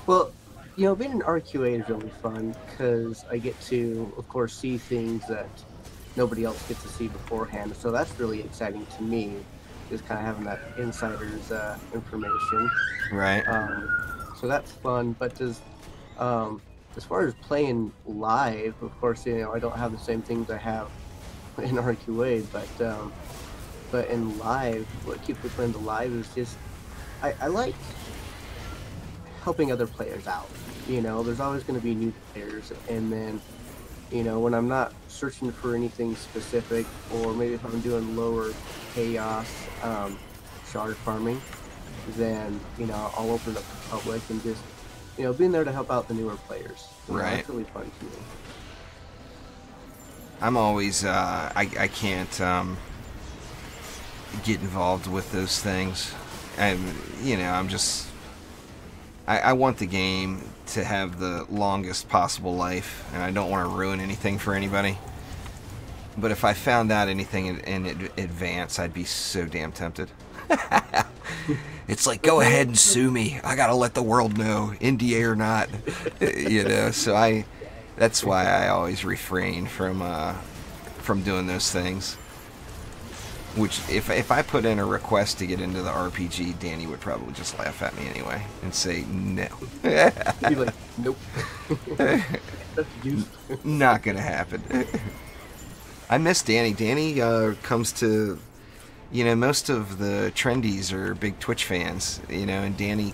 Well, you know, being an RQA is really fun because I get to, of course, see things that nobody else gets to see beforehand. So that's really exciting to me, is kind of having that insider's information. Right. So that's fun. But as far as playing live, of course, you know, I don't have the same things I have in RQA, but in live, what keeps me playing the live is just I like helping other players out. You know, there's always going to be new players, and then, you know, when I'm not searching for anything specific, or maybe if I'm doing lower chaos shard farming, then, you know, I'll open it up to public and just, you know, being there to help out the newer players. You know, Right. it's really fun to me. I'm always, I can't get involved with those things. And, you know, I'm just, I want the game to have the longest possible life, and I don't want to ruin anything for anybody. But if I found out anything in advance, I'd be so damn tempted. It's like, go ahead and sue me. I gotta let the world know, NDA or not. You know, so that's why I always refrain from doing those things. Which, if I put in a request to get into the RPG, Danny would probably just laugh at me anyway and say no. He'd be like, nope. Not gonna happen. I miss Danny. Danny comes to, you know, most of the Trendies are big Twitch fans, you know, and Danny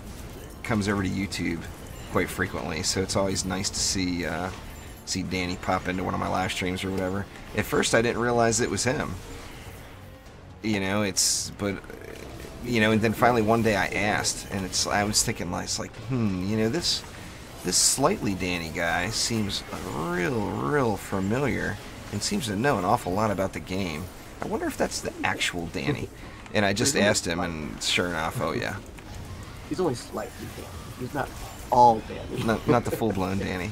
comes over to YouTube quite frequently, so it's always nice to see Danny pop into one of my live streams or whatever. At first, I didn't realize it was him. You know, you know, and then finally one day I asked, and I was thinking, like, you know, this slightly Danny guy seems real familiar, and seems to know an awful lot about the game. I wonder if that's the actual Danny. And I just asked him, and sure enough, oh yeah. He's only slightly Danny. He's not all Danny. Not the full-blown Danny.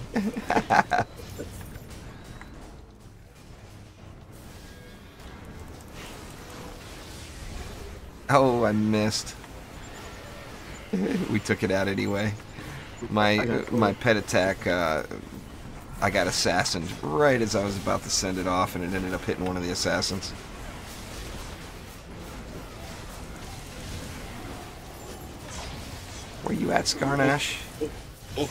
Oh, I missed. We took it out anyway. My pet attack, I got assassined right as I was about to send it off, and it ended up hitting one of the assassins. Where you at, Scarnash? It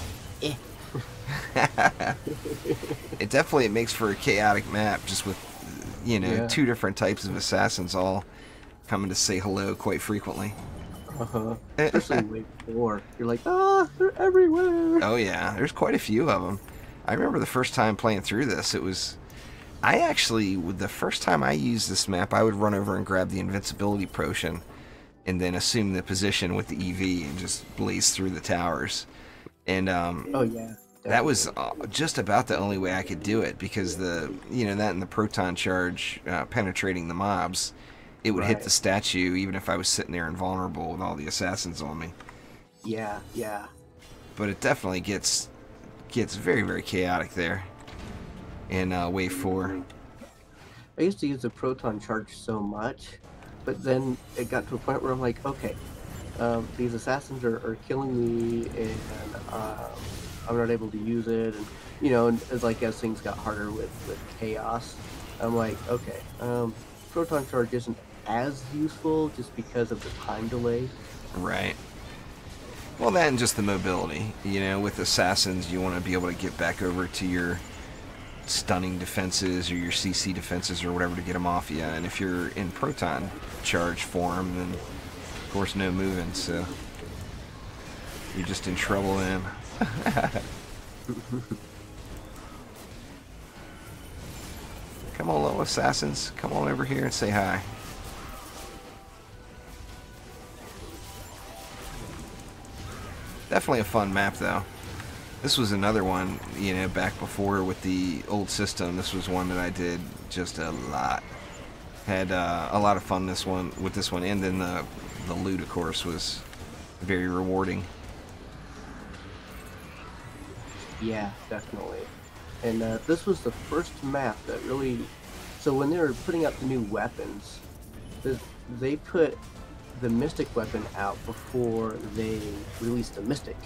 makes for a chaotic map, just with, you know, two different types of assassins all coming to say hello quite frequently. Especially wave 4. You're like, they're everywhere. Oh yeah, there's quite a few of them. I remember the first time playing through this, the first time I used this map, I would run over and grab the invincibility potion and then assume the position with the EV and just blaze through the towers. And oh yeah, that was just about the only way I could do it, because that and the proton charge penetrating the mobs, it would hit the statue even if I was sitting there invulnerable with all the assassins on me. Yeah. But it definitely gets very chaotic there in wave 4. I used to use the proton charge so much, but then it got to a point where I'm like, okay, these assassins are killing me, and I'm not able to use it, and you know, and as things got harder with chaos, I'm like, okay, proton charge isn't as useful just because of the time delay. Right. Well, that and just the mobility. You know, with assassins, you want to be able to get back over to your stunning defenses or your CC defenses or whatever to get them off you. And if you're in proton charge form, then of course no moving, so you're just in trouble then. Come on, little assassins. Come on over here and say hi. Definitely a fun map, though. This was another one, you know, back before with the old system. This was one that I did just a lot. Had a lot of fun with this one, and then the loot, of course, was very rewarding. Yeah, definitely. And this was the first map that really... So when they were putting out the new weapons, they put the Mystic weapon out before they released the Mystic.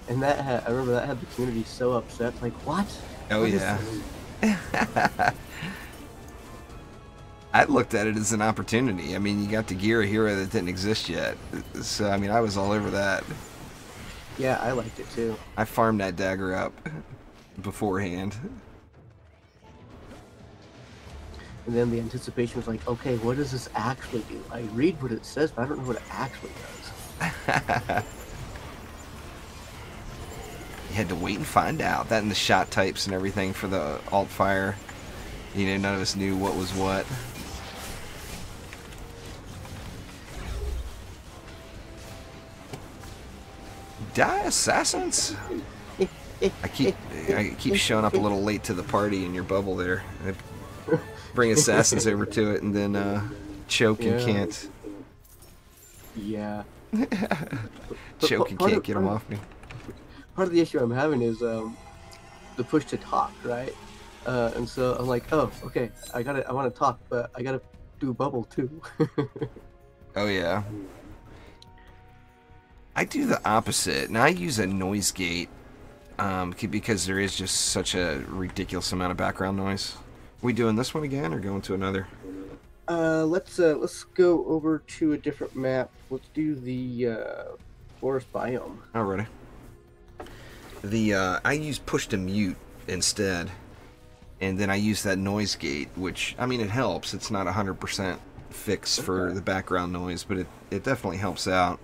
And I remember that had the community so upset, like, what? Oh, yeah. I looked at it as an opportunity. I mean, you got to gear a hero that didn't exist yet. So, I mean, I was all over that. Yeah, I liked it too. I farmed that dagger up beforehand. And then the anticipation was like, okay, what does this actually do? I read what it says, but I don't know what it actually does. had to wait and find out. That and the shot types and everything for the alt fire. You know, none of us knew what was what. Die, assassins! I keep showing up a little late to the party in your bubble there. I bring assassins over to it and then choke and can't. Yeah. Choke and can't get them off me. Part of the issue I'm having is the push to talk, right? And so I'm like, oh, okay, I want to talk, but I gotta do bubble too. Oh yeah. I do the opposite, and I use a noise gate because there is just such a ridiculous amount of background noise. Are we doing this one again, or going to another? Let's go over to a different map. Let's do the forest biome. Alrighty. I use push to mute instead, and then I use that noise gate, which, I mean, it helps. It's not 100% fix for the background noise, but it definitely helps out.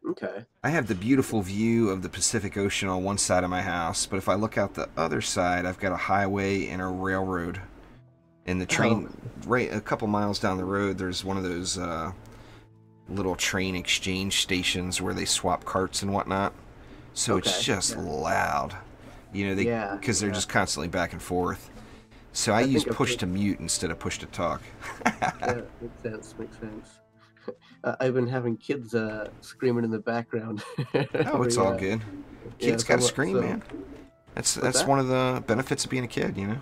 Okay. I have the beautiful view of the Pacific Ocean on one side of my house, but if I look out the other side, I've got a highway and a railroad. And the train, right a couple miles down the road, there's one of those little train exchange stations where they swap carts and whatnot. So it's just loud, you know, because they're just constantly back and forth. So I use push to mute instead of push to talk. Yeah, makes sense. I've been having kids screaming in the background. Oh, it's all good. Kids gotta scream, man. That's one of the benefits of being a kid, you know.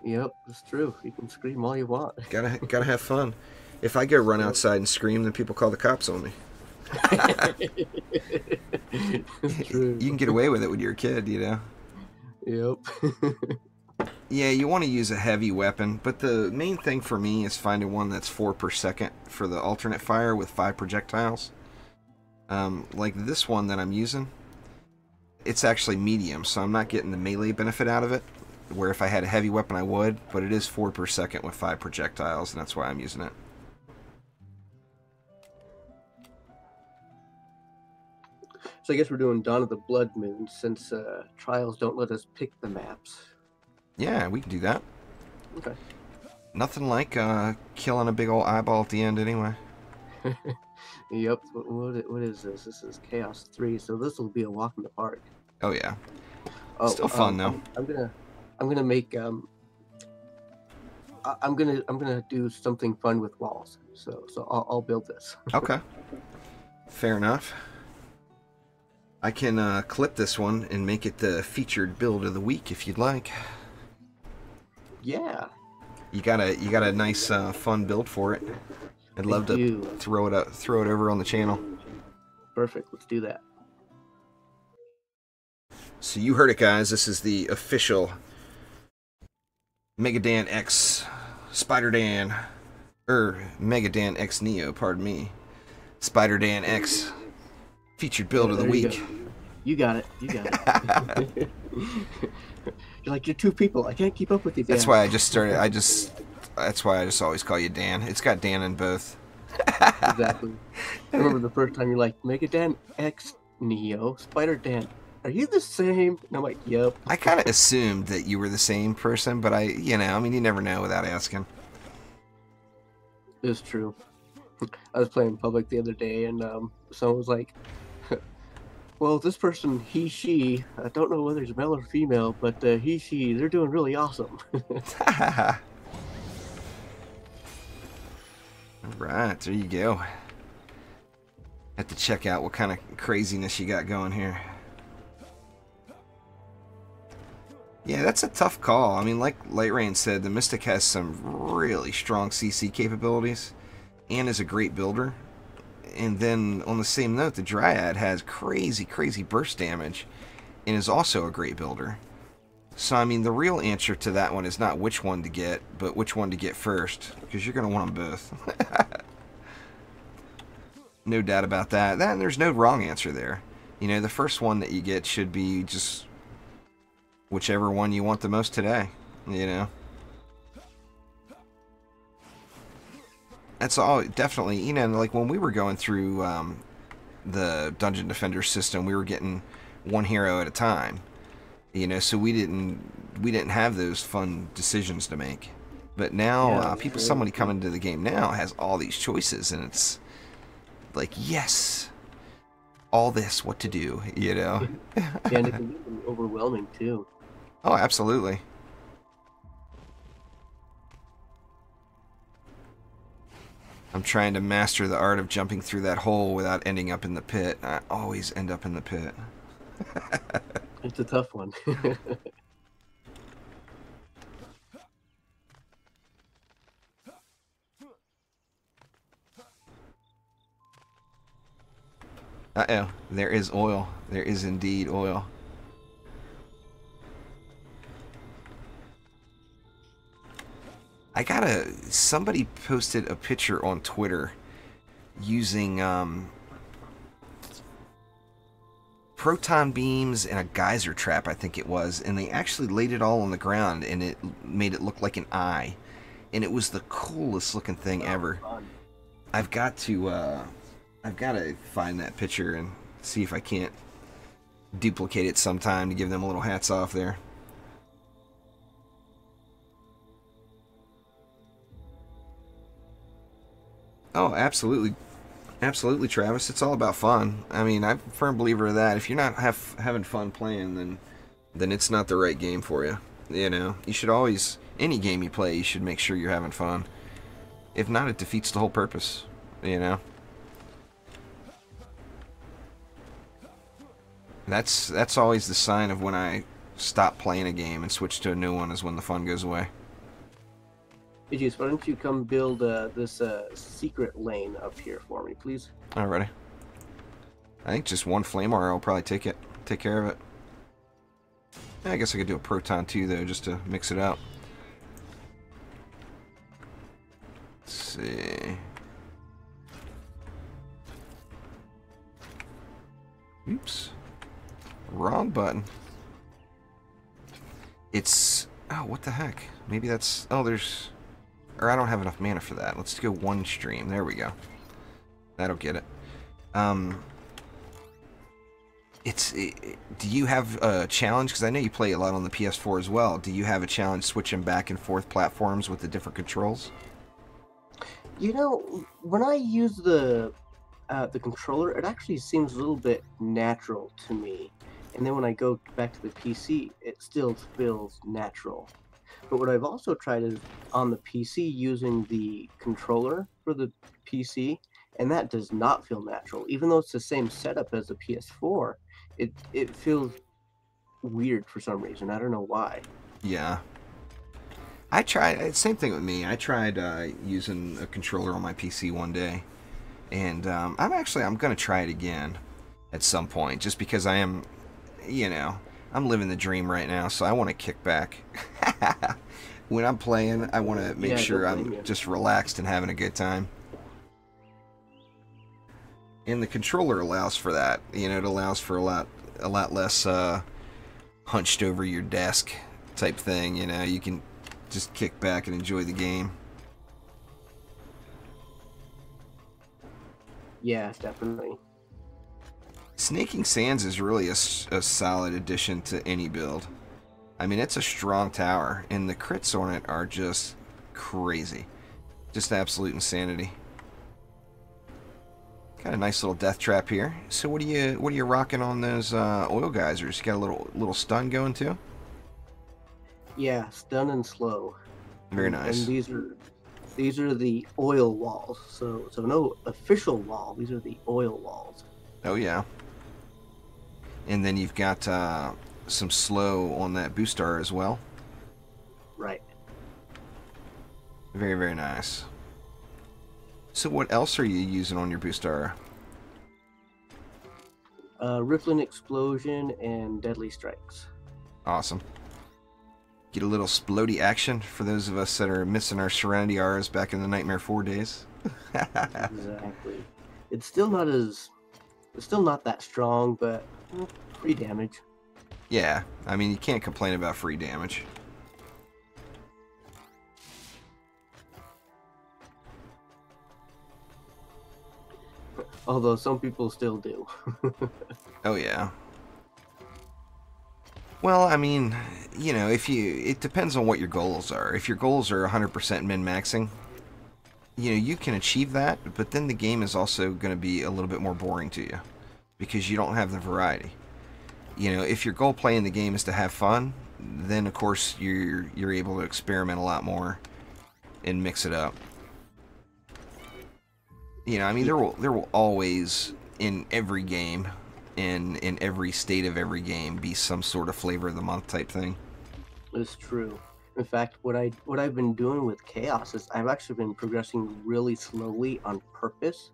Yep, it's true. You can scream all you want. Gotta have fun. If I go run outside and scream, then people call the cops on me. It's true. You can get away with it when you're a kid, you know. Yep. Yeah, you want to use a heavy weapon, but the main thing for me is finding one that's 4 per second for the alternate fire with 5 projectiles. Like this one that I'm using, it's actually medium, so I'm not getting the melee benefit out of it, where if I had a heavy weapon I would, but it is 4 per second with 5 projectiles, and that's why I'm using it. So I guess we're doing Dawn of the Blood Moon, since Trials don't let us pick the maps. Yeah, we can do that. Okay. Nothing like killing a big old eyeball at the end anyway. Yep. What is this? This is Chaos 3, so this will be a walk in the park. Oh yeah. Oh, still fun though. I'm gonna make I'm gonna do something fun with walls. So I'll build this. Okay. Fair enough. I can clip this one and make it the featured build of the week if you'd like. Yeah. You got a nice fun build for it. I'd love to throw it over on the channel. Perfect. Let's do that. So you heard it, guys. This is the official MegaDanX Spider-Dan, MegaDanXNeo, pardon me, Spider-Dan-X featured build of the week. You got it. You got it. You're like, you're two people. I can't keep up with you, Dan. That's why I just started. That's why I just always call you Dan. It's got Dan in both. Exactly. I remember the first time you're like, MegaDanXNeo, Spider-Dan. Are you the same? And I'm like, yep. I kind of assumed that you were the same person, but I mean, you never know without asking. It's true. I was playing public the other day, and someone was like, well, this person, he, she, I don't know whether it's male or female, but he, she, they're doing really awesome. Alright, there you go. Have to check out what kind of craziness you got going here. Yeah, that's a tough call. I mean, like Light Rain said, the Mystic has some really strong CC capabilities and is a great builder. And then on the same note, the Dryad has crazy burst damage and is also a great builder. So, I mean, the real answer to that one is not which one to get, but which one to get first, because you're going to want them both. No doubt about that. And there's no wrong answer there. You know, the first one that you get should be just whichever one you want the most today, you know. That's all, definitely, you know, like when we were going through the Dungeon Defender system, we were getting one hero at a time. You know, so we didn't have those fun decisions to make. But now, Yeah, people, very somebody true. coming into the game now has all these choices, and it's like, yes, all this, what to do, you know? Yeah, and it can be really overwhelming too. Oh, absolutely. I'm trying to master the art of jumping through that hole without ending up in the pit. I always end up in the pit. It's a tough one. Uh-oh, there is oil. There is indeed oil. Somebody posted a picture on Twitter using proton beams and a geyser trap, I think it was, and they actually laid it all on the ground, and it made it look like an eye, and it was the coolest looking thing Oh, ever. fun. I've got to find that picture and see if I can't duplicate it sometime to give them a little hats off there. Oh, absolutely. Absolutely, Travis. It's all about fun. I mean, I'm a firm believer of that. If you're not having fun playing, then it's not the right game for you. You know, you should always, any game you play, you should make sure you're having fun. If not, it defeats the whole purpose. You know, that's always the sign of when I stop playing a game and switch to a new one, is when the fun goes away. Hey, Juice, why don't you come build this secret lane up here for me, please? Alrighty. I think just one flame arrow will probably take care of it. Yeah, I guess I could do a proton too, though, just to mix it up. Let's see. Oops. Wrong button. It's... Oh, what the heck? Maybe that's... Oh, there's... Or I don't have enough mana for that. Let's go one stream. There we go. That'll get it. Do you have a challenge? Because I know you play a lot on the PS4 as well. Do you have a challenge switching back and forth platforms with the different controls? You know, when I use the controller, it actually seems a little bit natural to me. And then when I go back to the PC, it still feels natural. But what I've also tried is on the PC using the controller for the PC, and that does not feel natural. Even though it's the same setup as the PS4, it feels weird for some reason. I don't know why. Yeah. I tried... Same thing with me. I tried using a controller on my PC one day. And I'm going to try it again at some point. Just because I am... You know, I'm living the dream right now, so I want to kick back. When I'm playing, I want to make Yeah, sure don't blame I'm you. just relaxed and having a good time. And the controller allows for that. You know, it allows for a lot less hunched over your desk type thing. You know, you can just kick back and enjoy the game. Yeah, definitely. Snaking Sands is really a solid addition to any build. I mean, it's a strong tower, and the crits on it are just crazy. Just absolute insanity. Got a nice little death trap here. So what are you rocking on those oil geysers? You got a little stun going too? Yeah, stun and slow. Very And nice. these are the oil walls. So no official wall. These are the oil walls. Oh yeah. And then you've got some slow on that boostar as well. Right. Very, very nice. So what else are you using on your boostar? Rippling Explosion and Deadly Strikes. Awesome. Get a little splody action for those of us that are missing our Serenity R's back in the Nightmare 4 days. Exactly. It's still not that strong, but free damage. Yeah, I mean, you can't complain about free damage. Although some people still do. Oh yeah. Well, I mean, you know, it depends on what your goals are. If your goals are 100% min-maxing, you know, you can achieve that, but then the game is also going to be a little bit more boring to you because you don't have the variety. You know, if your goal playing the game is to have fun, then of course you're able to experiment a lot more and mix it up. You know, I mean, there will always in every game, in every state of every game, be some sort of flavor of the month type thing. It's true. In fact, what I've been doing with Chaos is I've actually been progressing really slowly on purpose,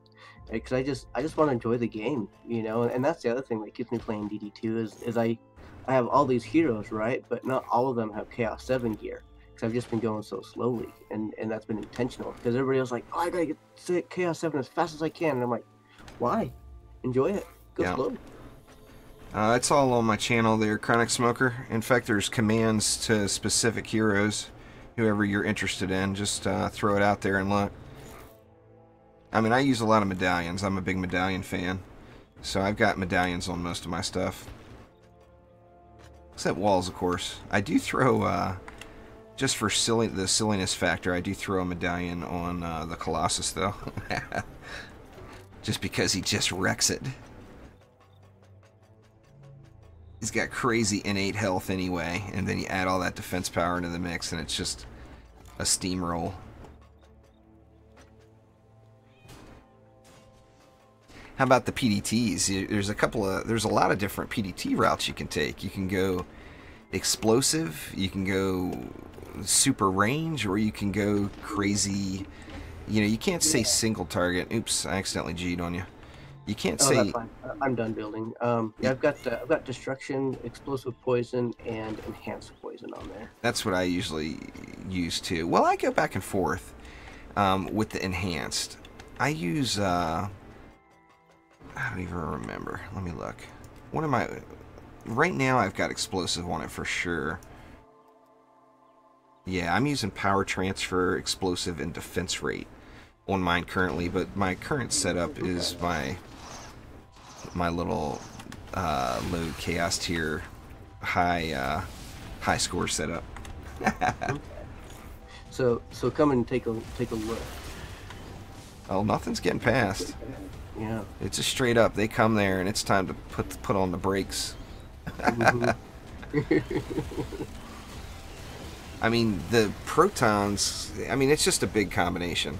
because I just want to enjoy the game, you know. And that's the other thing that keeps me playing DD2 is I have all these heroes, right? But not all of them have Chaos 7 gear, because I've just been going so slowly, and that's been intentional. Because everybody else like, oh, I gotta get to Chaos 7 as fast as I can, and I'm like, why? Enjoy it. Go Yeah. slow. It's all on my channel there, Chronic Smoker. In fact, there's commands to specific heroes. Whoever you're interested in, just throw it out there and look. I mean, I use a lot of medallions. I'm a big medallion fan. So I've got medallions on most of my stuff. Except walls, of course. I do throw, just for the silliness factor, I do throw a medallion on the Colossus, though. Just because he just wrecks it. He's got crazy innate health anyway, and then you add all that defense power into the mix, and it's just a steamroll. How about the PDTs? There's a lot of different PDT routes you can take. You can go explosive, you can go super range, or you can go crazy. You know, you can't say single target. Oops, I accidentally G'd on you. You can't Oh, say. that's fine. I'm done building. Yeah, I've got destruction, explosive poison, and enhanced poison on there. That's what I usually use too. Well, I go back and forth with the enhanced. I use. I don't even remember. Let me look. What am I? Right now, I've got explosive on it for sure. Yeah, I'm using power transfer, explosive, and defense rate on mine currently. But my current setup is my little low chaos tier high score setup. So come and take a look. Oh, nothing's getting past. Yeah. It's just straight up. They come there, and it's time to put on the brakes. I mean, the protons. I mean, it's just a big combination.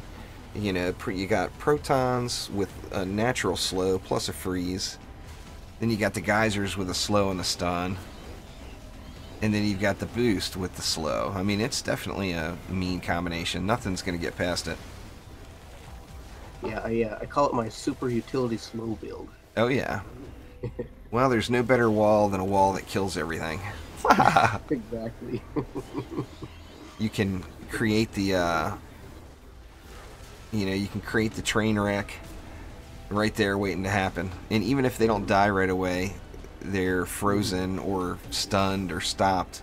You know, you got protons with a natural slow plus a freeze. Then you got the geysers with a slow and a stun. And then you've got the boost with the slow. I mean, it's definitely a mean combination. Nothing's going to get past it. Yeah, I call it my super utility slow build. Oh, yeah. Well, there's no better wall than a wall that kills everything. Exactly. You can create the, you can create the train wreck right there waiting to happen. And even if they don't die right away, they're frozen or stunned or stopped.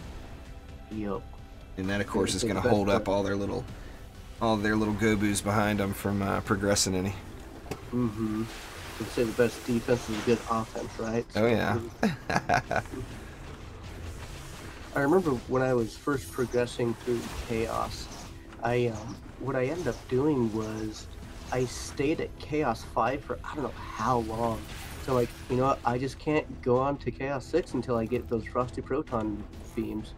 Yup. And that, of course, is going to hold up all their little go-boos behind them from progressing any. Mm-hmm. I'd say the best defense is a good offense, right? Oh, yeah. I remember when I was first progressing through Chaos, what I ended up doing was I stayed at Chaos 5 for I don't know how long. So like, you know what, I just can't go on to Chaos 6 until I get those Frosty Proton beams.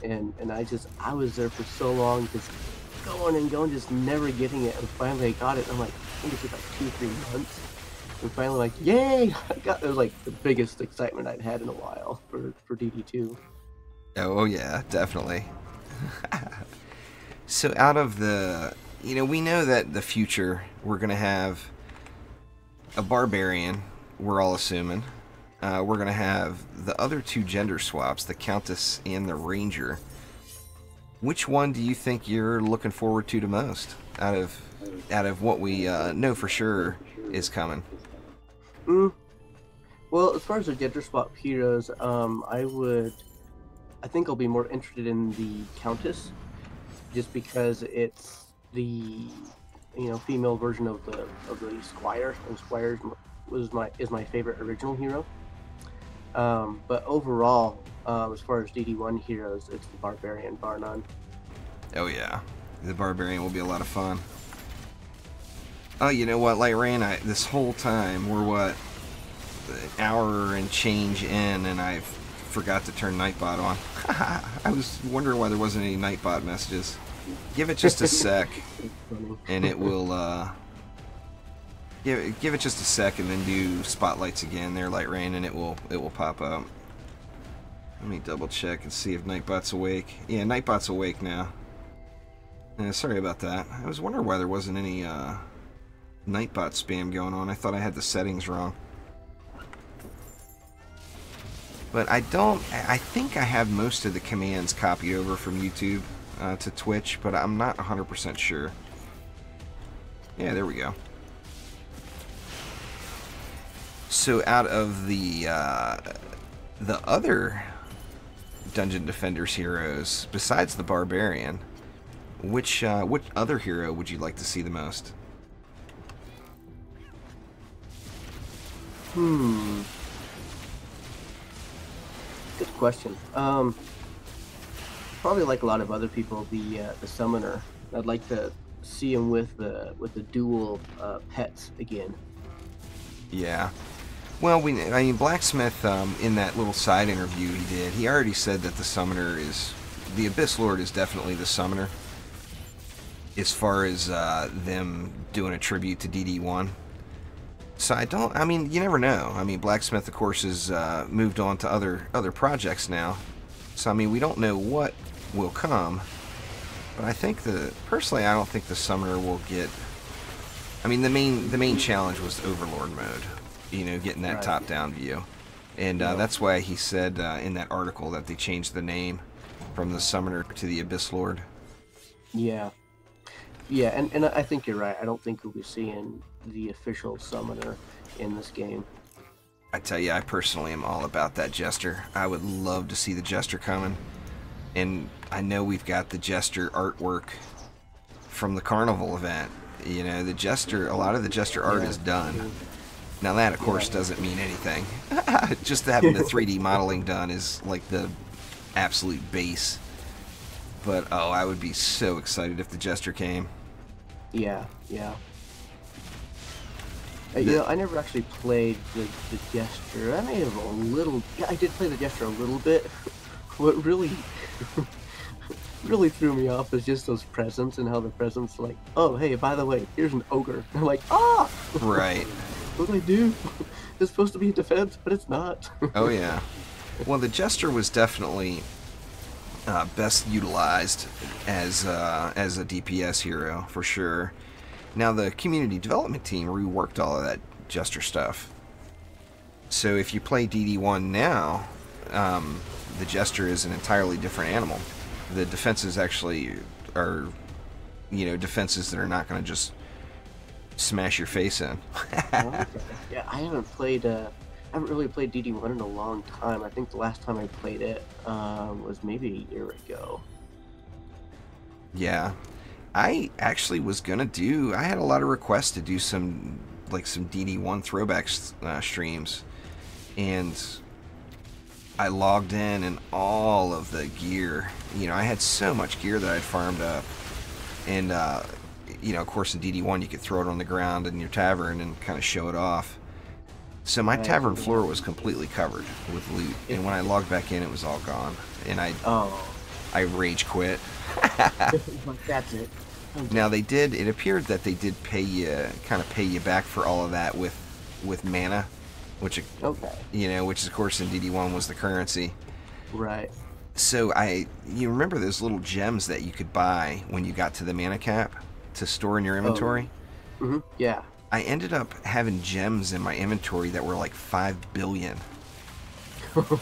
And I was there for so long just going and going, just never getting it, and finally I got it. I'm like, I think it took like 2-3 months. And finally like, yay! It was like the biggest excitement I'd had in a while for DD2. Oh, yeah, definitely. So out of the, we know that the future, we're going to have a barbarian, we're all assuming. We're going to have the other two gender swaps, the Countess and the Ranger. Which one do you think you're looking forward to the most out of what we know for sure is coming? Well, as far as the gender swap heroes, I think I'll be more interested in the Countess, just because it's the female version of the Squire, and Squire is my favorite original hero. But overall, As far as DD1 heroes, it's the Barbarian, bar none. Oh yeah, the Barbarian will be a lot of fun. Oh, you know what, Light Rain, this whole time, we're what, an hour and change in, and I forgot to turn Nightbot on. I was wondering why there wasn't any Nightbot messages. Give it just a sec, and it will, give it just a sec, and then do spotlights again there, Light Rain, and it will pop up. Let me double check and see if Nightbot's awake. Yeah, Nightbot's awake now. Sorry about that. I was wondering why there wasn't any Nightbot spam going on. I thought I had the settings wrong. But I think I have most of the commands copied over from YouTube to Twitch, but I'm not 100% sure. Yeah, there we go. So out of the other Dungeon Defenders heroes, besides the Barbarian, which other hero would you like to see the most? Good question. Probably like a lot of other people, the Summoner. I'd like to see him with the dual pets again. Yeah. Well, I mean, Blacksmith, in that little side interview he did, he already said that the Summoner is... The Abyss Lord is definitely the Summoner, as far as them doing a tribute to DD1. So I mean, you never know. I mean, Blacksmith, of course, has moved on to other projects now. So, I mean, we don't know what will come. But I think personally, I don't think the Summoner will get... I mean, the main challenge was the Overlord mode. You know, getting that top-down view. And that's why he said in that article that they changed the name from the Summoner to the Abyss Lord. Yeah. Yeah, and I think you're right. I don't think we'll be seeing the official Summoner in this game. I tell you, I personally am all about that Jester. I would love to see the Jester coming. And I know we've got the Jester artwork from the Carnival event. You know, the Jester, a lot of the Jester art is done. Now that, of course, doesn't mean anything. Just having the 3D modeling done is like the absolute base. But, oh, I would be so excited if the Jester came. Yeah, yeah. You know, I never actually played the Jester. I may have a little... Yeah, I did play the Jester a little bit. What really... really threw me off was just those presents and how the presents like, oh, hey, by the way, here's an ogre. And I'm like, ah! Right. What do I do? It's supposed to be a defense, but it's not. Oh, yeah. Well, the Jester was definitely best utilized as a DPS hero, for sure. Now, the community development team reworked all of that Jester stuff. So if you play DD1 now, the Jester is an entirely different animal. The defenses actually are, you know, defenses that are not going to just smash your face in. Okay. Yeah, I haven't really played DD1 in a long time. I think the last time I played it was maybe a year ago. Yeah. I actually was going to do... I had a lot of requests to do some DD1 throwback streams. And I logged in and all of the gear... You know, I had so much gear that I'd farmed up. And, you know, of course in DD1 you could throw it on the ground in your tavern and kind of show it off. So my tavern floor was completely covered with loot, and when I logged back in, it was all gone, and I rage quit. That's it. Now it appeared that they did pay you back for all of that with mana, which you know, which of course in DD1 was the currency. Right. So you remember those little gems that you could buy when you got to the mana cap to store in your inventory? Mm-hmm. Yeah. I ended up having gems in my inventory that were like 5 billion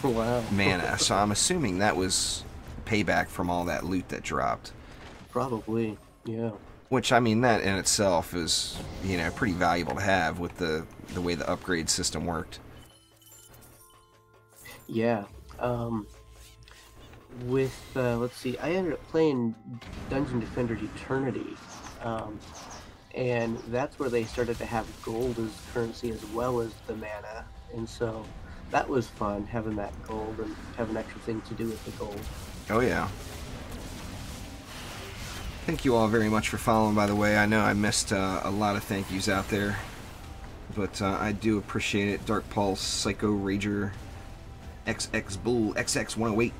wow. mana. So I'm assuming that was payback from all that loot that dropped. Probably, yeah. Which, I mean, that in itself is, you know, pretty valuable to have with the way the upgrade system worked. Yeah. Let's see, I ended up playing Dungeon Defenders Eternity. And that's where they started to have gold as currency as well as the mana. And so that was fun, having that gold and having extra things to do with the gold. Oh yeah. Thank you all very much for following, by the way. I know I missed a lot of thank yous out there, but I do appreciate it. Dark Pulse, Psycho Rager, XX Bull, XX108,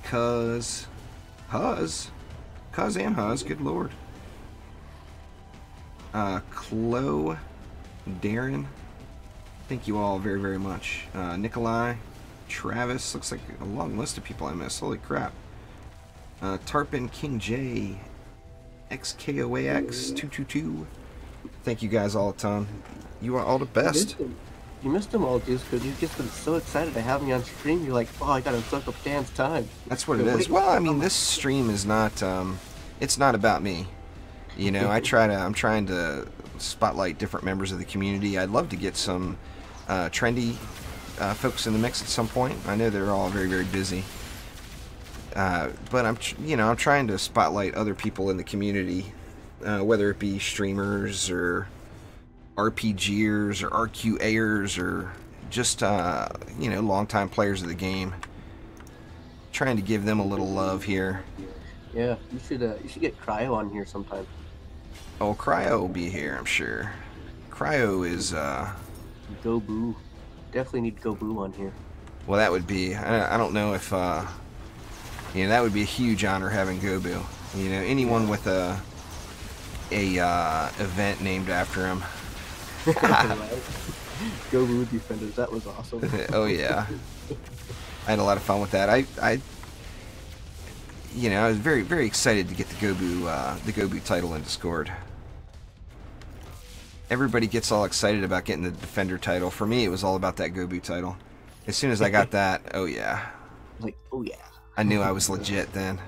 Cuz and Huz, good lord. Chloe, Darren, thank you all very, very much. Nikolai, Travis, looks like a long list of people I missed, holy crap. Tarpin, King J, XKOAX222. Thank you guys all a ton. You are all the best. You missed them all, Juice, because you've just been so excited to have me on stream. You're like, oh, I gotta suck up Dan's time. That's what it is. Well, I mean, this stream is not, it's not about me. You know, I'm trying to spotlight different members of the community. I'd love to get some trendy folks in the mix at some point. I know they're all very, very busy. But I'm trying to spotlight other people in the community, whether it be streamers or RPGers or RQAers or just longtime players of the game. Trying to give them a little love here. Yeah, you should get Cryo on here sometime. Oh, Cryo will be here, I'm sure. Cryo is Go Boo. Definitely need Go Boo on here. Well, that would be. I don't know if that would be a huge honor having Gobu. You know, anyone with a event named after him. Go Boo Defenders, that was awesome. Oh yeah, I had a lot of fun with that. I was very, very excited to get the Gobu title in Discord. Everybody gets all excited about getting the Defender title. For me, it was all about that Gobu title. As soon as I got that, oh yeah. Like, oh yeah. I knew I was legit then.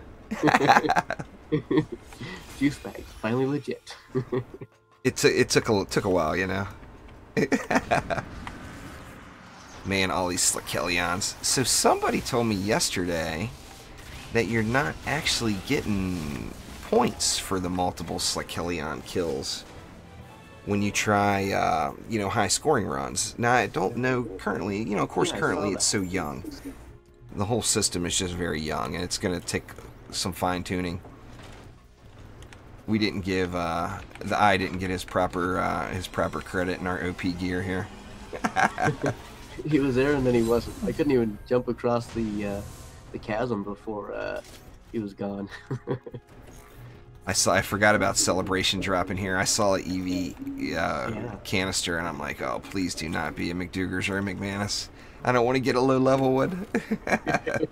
Juice bags, finally legit. It took a while, you know. Man, all these Slickelions. So somebody told me yesterday that you're not actually getting points for the multiple Slickelion kills when you try, high scoring runs. Now, I don't know currently, of course, currently it's so young. The whole system is just very young, and it's going to take some fine tuning. We didn't give the I didn't get his proper credit in our OP gear here. He was there and then he wasn't. I couldn't even jump across the chasm before he was gone. I forgot about Celebration dropping here. I saw an EV canister, and I'm like, oh, please do not be a McDougars or a McManus. I don't want to get a low level one. Got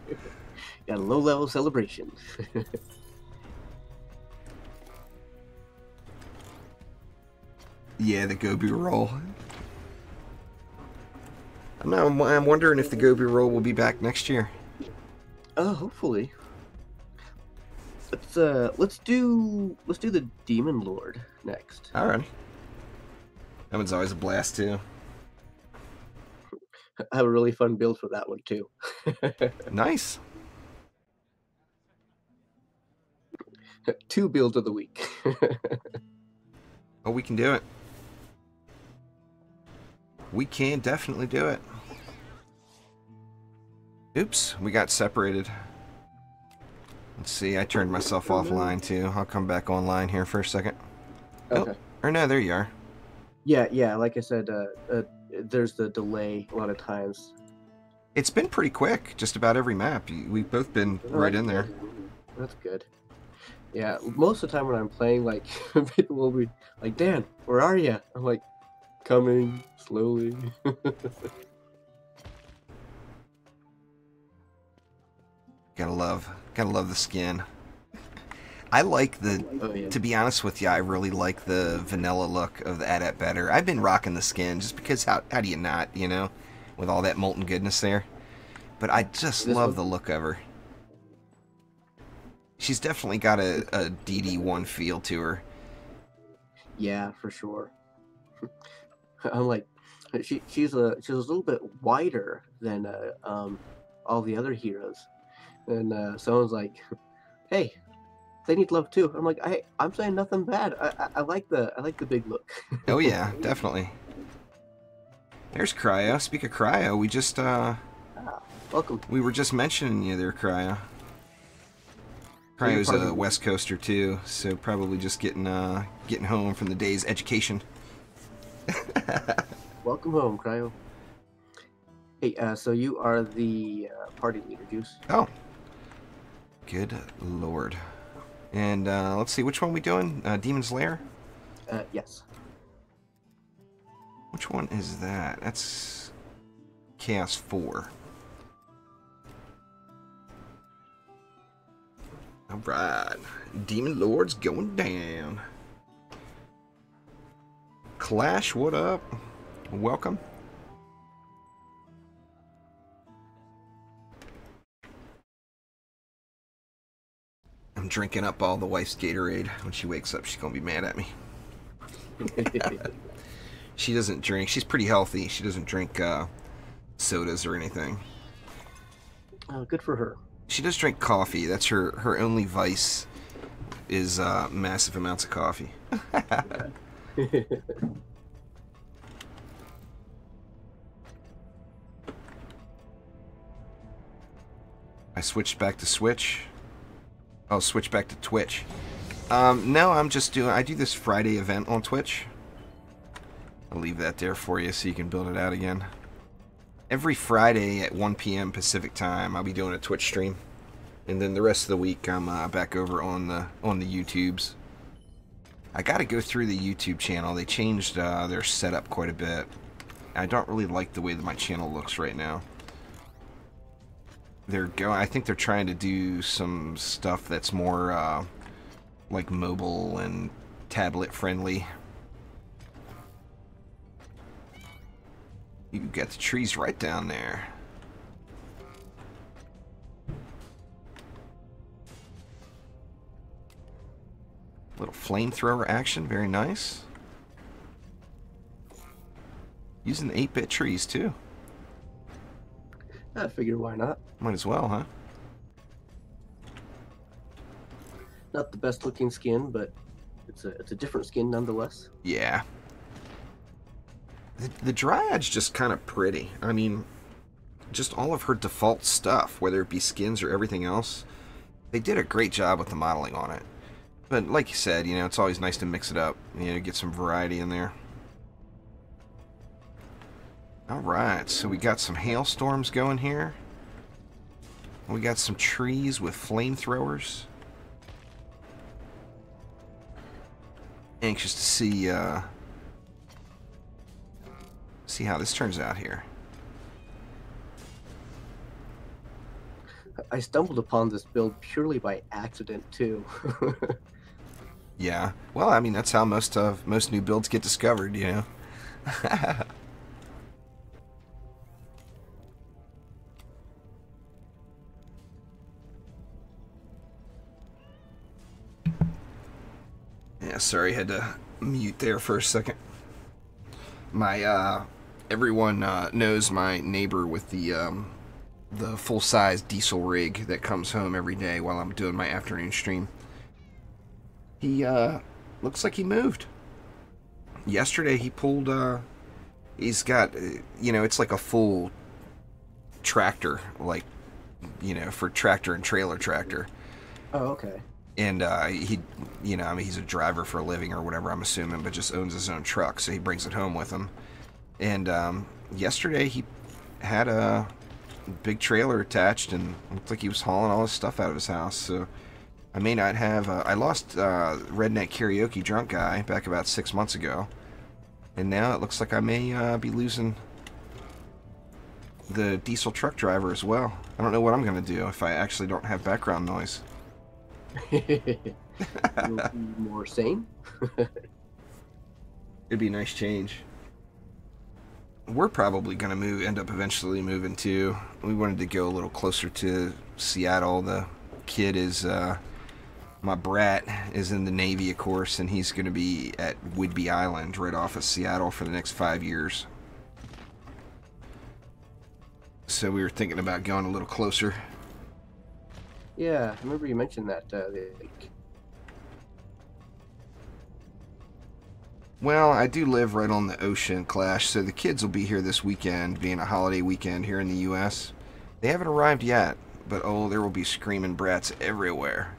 a low level Celebration. Yeah, the Gobu roll. I'm wondering if the Gobu roll will be back next year. Hopefully. Let's do the Demon Lord next. Alright. That one's always a blast too. I have a really fun build for that one too. Nice. 2 builds of the week. Oh, we can do it. We can definitely do it. Oops, we got separated. Let's see, I turned myself offline too. I'll come back online here for a second. Okay. Oh, or no, there you are. Yeah, like I said, there's the delay a lot of times. It's been pretty quick, just about every map. We've both been right in there. That's good. Yeah, most of the time when I'm playing, like, people will be like, Dan, where are you? I'm like, coming slowly. Gotta love the skin. I like to be honest with you, I really like the vanilla look of the Adept better. I've been rocking the skin just because how do you not, with all that molten goodness there. But I just love the look of her. She's definitely got a DD1 feel to her. Yeah, for sure. I'm like, she's a little bit wider than all the other heroes, and someone's like, "Hey, they need love too." I'm like, I'm saying nothing bad. I like the big look. Oh yeah, definitely. There's Cryo. Speak of Cryo, we just Welcome. we were just mentioning you there, Cryo. So you're Cryo's part of a the- West Coaster too, so probably just getting home from the day's education. Welcome home, Cryo. Hey, so you are the party leader, Juice. Oh, good lord. And let's see, which one we doing? Demon's Lair? Yes. Which one is that? That's Chaos 4. Alright. Demon Lord's going down. Clash, what up? Welcome. I'm drinking up all the wife's Gatorade. When she wakes up, she's gonna be mad at me. She doesn't drink. She's pretty healthy. She doesn't drink sodas or anything. Good for her. She does drink coffee. That's her only vice is massive amounts of coffee. I switched back to Switch. Oh, switch back to Twitch. No, I do this Friday event on Twitch. I'll leave that there for you so you can build it out again. Every Friday at 1 p.m. Pacific time, I'll be doing a Twitch stream. And then the rest of the week, I'm back over on the YouTubes. I gotta go through the YouTube channel. They changed their setup quite a bit. I don't really like the way that my channel looks right now. I think they're trying to do some stuff that's more like mobile and tablet friendly. You got the trees right down there. Little flamethrower action, very nice. Using 8-bit trees too. I figure why not. Might as well, huh? Not the best looking skin, but it's a different skin nonetheless. Yeah. The Dryad's just kind of pretty. I mean, just all of her default stuff, whether it be skins or everything else, they did a great job with the modeling on it. But like you said, you know, it's always nice to mix it up, you know, get some variety in there. Alright, so we got some hailstorms going here. We got some trees with flamethrowers. Anxious to see how this turns out here. I stumbled upon this build purely by accident too. Yeah, well, I mean, that's how most new builds get discovered, you know. Yeah, sorry, had to mute there for a second. My everyone knows my neighbor with the full-size diesel rig that comes home every day while I'm doing my afternoon stream. He looks like he moved. Yesterday he pulled he's got you know, it's like a full tractor, like, you know, for tractor and trailer tractor. Oh, okay. And he, you know, I mean, he's a driver for a living or whatever, I'm assuming, but just owns his own truck, so he brings it home with him. And yesterday he had a big trailer attached, and it looked like he was hauling all his stuff out of his house. So I may not have. I lost Redneck Karaoke Drunk Guy back about 6 months ago, and now it looks like I may be losing the diesel truck driver as well. I don't know what I'm gonna do if I actually don't have background noise. You'll be more sane. It'd be a nice change. We're probably gonna end up eventually moving too. We wanted to go a little closer to Seattle. The kid is, my brat is in the Navy, of course, and he's gonna be at Whidbey Island, right off of Seattle, for the next 5 years. So we were thinking about going a little closer. Yeah, I remember you mentioned that. Well, I do live right on the ocean, Clash, so the kids will be here this weekend, being a holiday weekend here in the U.S. They haven't arrived yet, but oh, there will be screaming brats everywhere.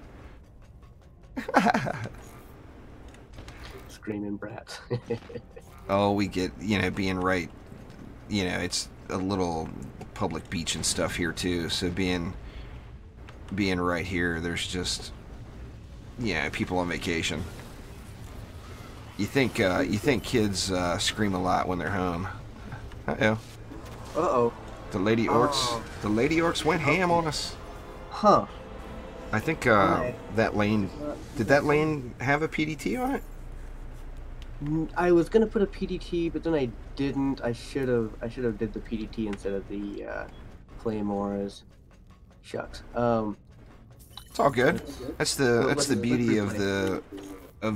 Screaming brats. Oh, we get, you know, being right, you know, it's a little public beach and stuff here too, so being right here, there's just, yeah, people on vacation. You think kids scream a lot when they're home. Uh-oh. Uh-oh. The Lady Orcs went ham on us. Huh. I think that lane, did that lane have a PDT on it? I was gonna put a PDT, but then I didn't. I should have did the PDT instead of the claymores. Shucks. It's all good. That's the beauty of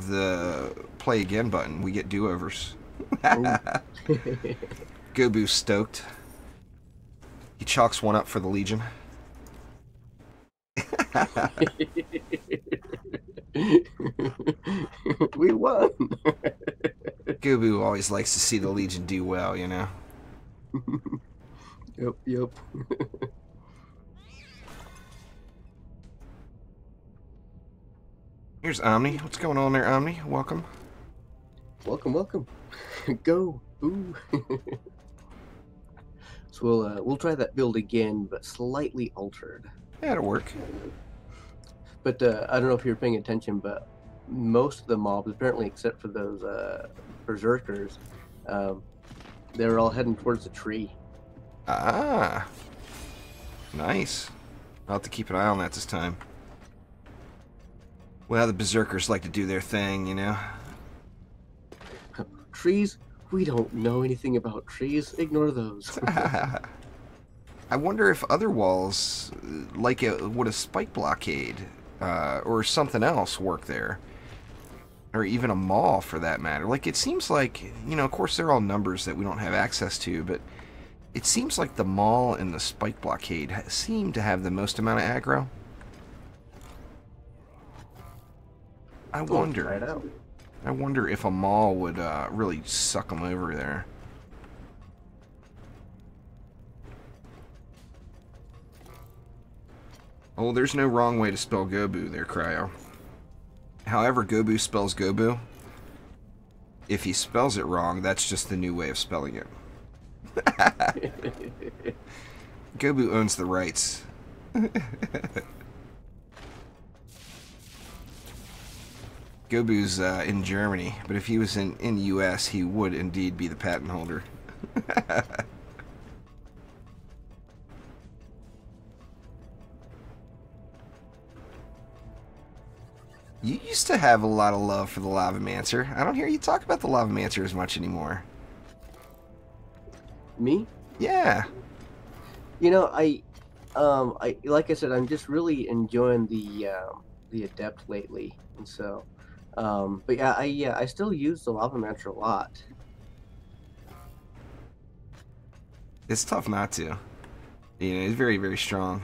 the play again button. We get do-overs. Gobu's stoked. He chalks one up for the Legion. We won. Gobu always likes to see the Legion do well, you know. Yep. Here's Omni. What's going on there, Omni? Welcome. Welcome. Go. Ooh. So we'll try that build again, but slightly altered. Yeah, it'll work. But I don't know if you're paying attention, but most of the mobs, apparently except for those berserkers, they're all heading towards the tree. Ah. Nice. I'll have to keep an eye on that this time. Well, the berserkers like to do their thing, you know. Trees? We don't know anything about trees. Ignore those. I wonder if other walls, like would a spike blockade or something else work there, or even a mall for that matter. Like, it seems like, you know, of course they're all numbers that we don't have access to, but it seems like the mall and the spike blockade seem to have the most amount of aggro. I wonder if a mall would really suck them over there. Oh, there's no wrong way to spell Gobu there, Cryo. However Gobu spells Gobu, if he spells it wrong, that's just the new way of spelling it. Gobu owns the rights. Gobu's in Germany, but if he was in the US, he would indeed be the patent holder. You used to have a lot of love for the Lavamancer. I don't hear you talk about the Lavamancer as much anymore. Me? Yeah. You know, I like I said, I'm just really enjoying the Adept lately, and so, but yeah, I still use the Lavamancer a lot. It's tough not to. You know, he's very, very strong.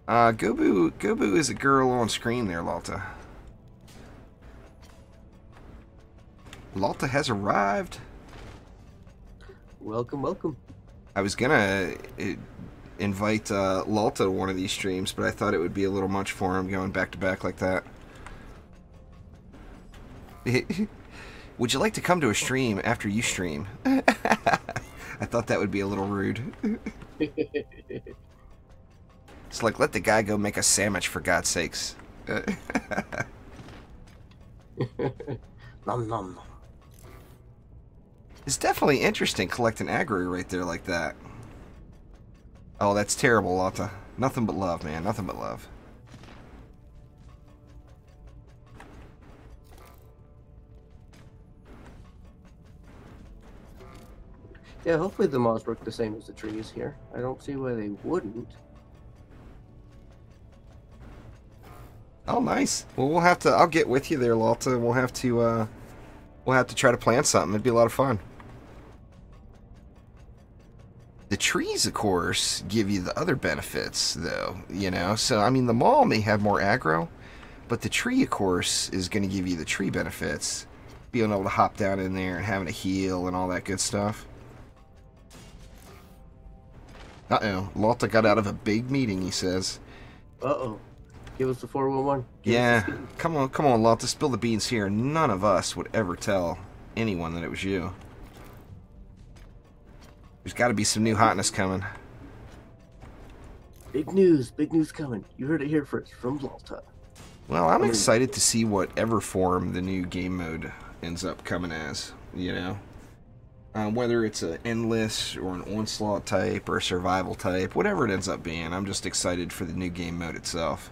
Gobu is a girl on screen there, Lalta. Lalta has arrived. Welcome. I was gonna invite Lalta to one of these streams, but I thought it would be a little much for him going back to back like that. Would you like to come to a stream after you stream? I thought that would be a little rude. It's like, let the guy go make a sandwich, for God's sakes. Nom nom. It's definitely interesting collecting aggro right there like that. Oh, that's terrible, Lotta. Nothing but love, man. Nothing but love. Yeah, hopefully the mods work the same as the trees here. I don't see why they wouldn't. Oh, nice. Well, we'll have to. I'll get with you there, Lalta. We'll have to try to plan something. It'd be a lot of fun. The trees, of course, give you the other benefits, though. You know, so I mean, the mall may have more aggro, But the tree, of course, is going to give you the tree benefits. Being able to hop down in there and having a heal and all that good stuff. Uh-oh. Lalta got out of a big meeting, he says. Uh-oh. Give us the 411. Yeah. Come on, Lalta. Spill the beans here. None of us would ever tell anyone that it was you. There's got to be some new hotness coming. Big news coming. You heard it here first from Lalta. Well, I'm excited to see whatever form the new game mode ends up coming as, you know? Whether it's an endless or an onslaught type or a survival type, whatever it ends up being, I'm just excited for the new game mode itself.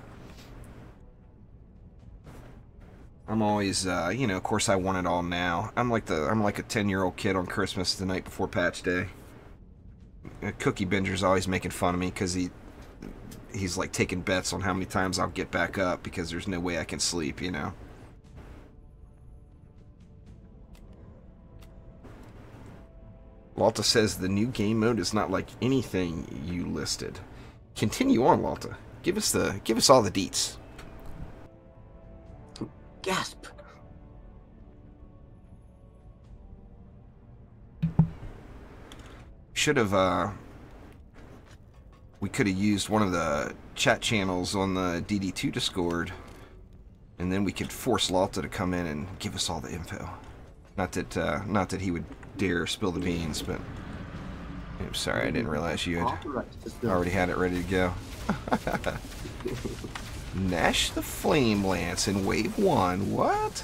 I'm always, you know, of course I want it all now. I'm like a 10-year-old kid on Christmas the night before patch day. Cookie Binger's always making fun of me because he's like taking bets on how many times I'll get back up because there's no way I can sleep, you know. Lalta says the new game mode is not like anything you listed. Continue on, Lalta. Give us all the deets. Gasp. We could have used one of the chat channels on the DD2 Discord, and then we could force Lalta to come in and give us all the info. Not that he would dare spill the beans, but I'm sorry, I didn't realize you had already had it ready to go. Nash the Flame Lance in Wave 1. What?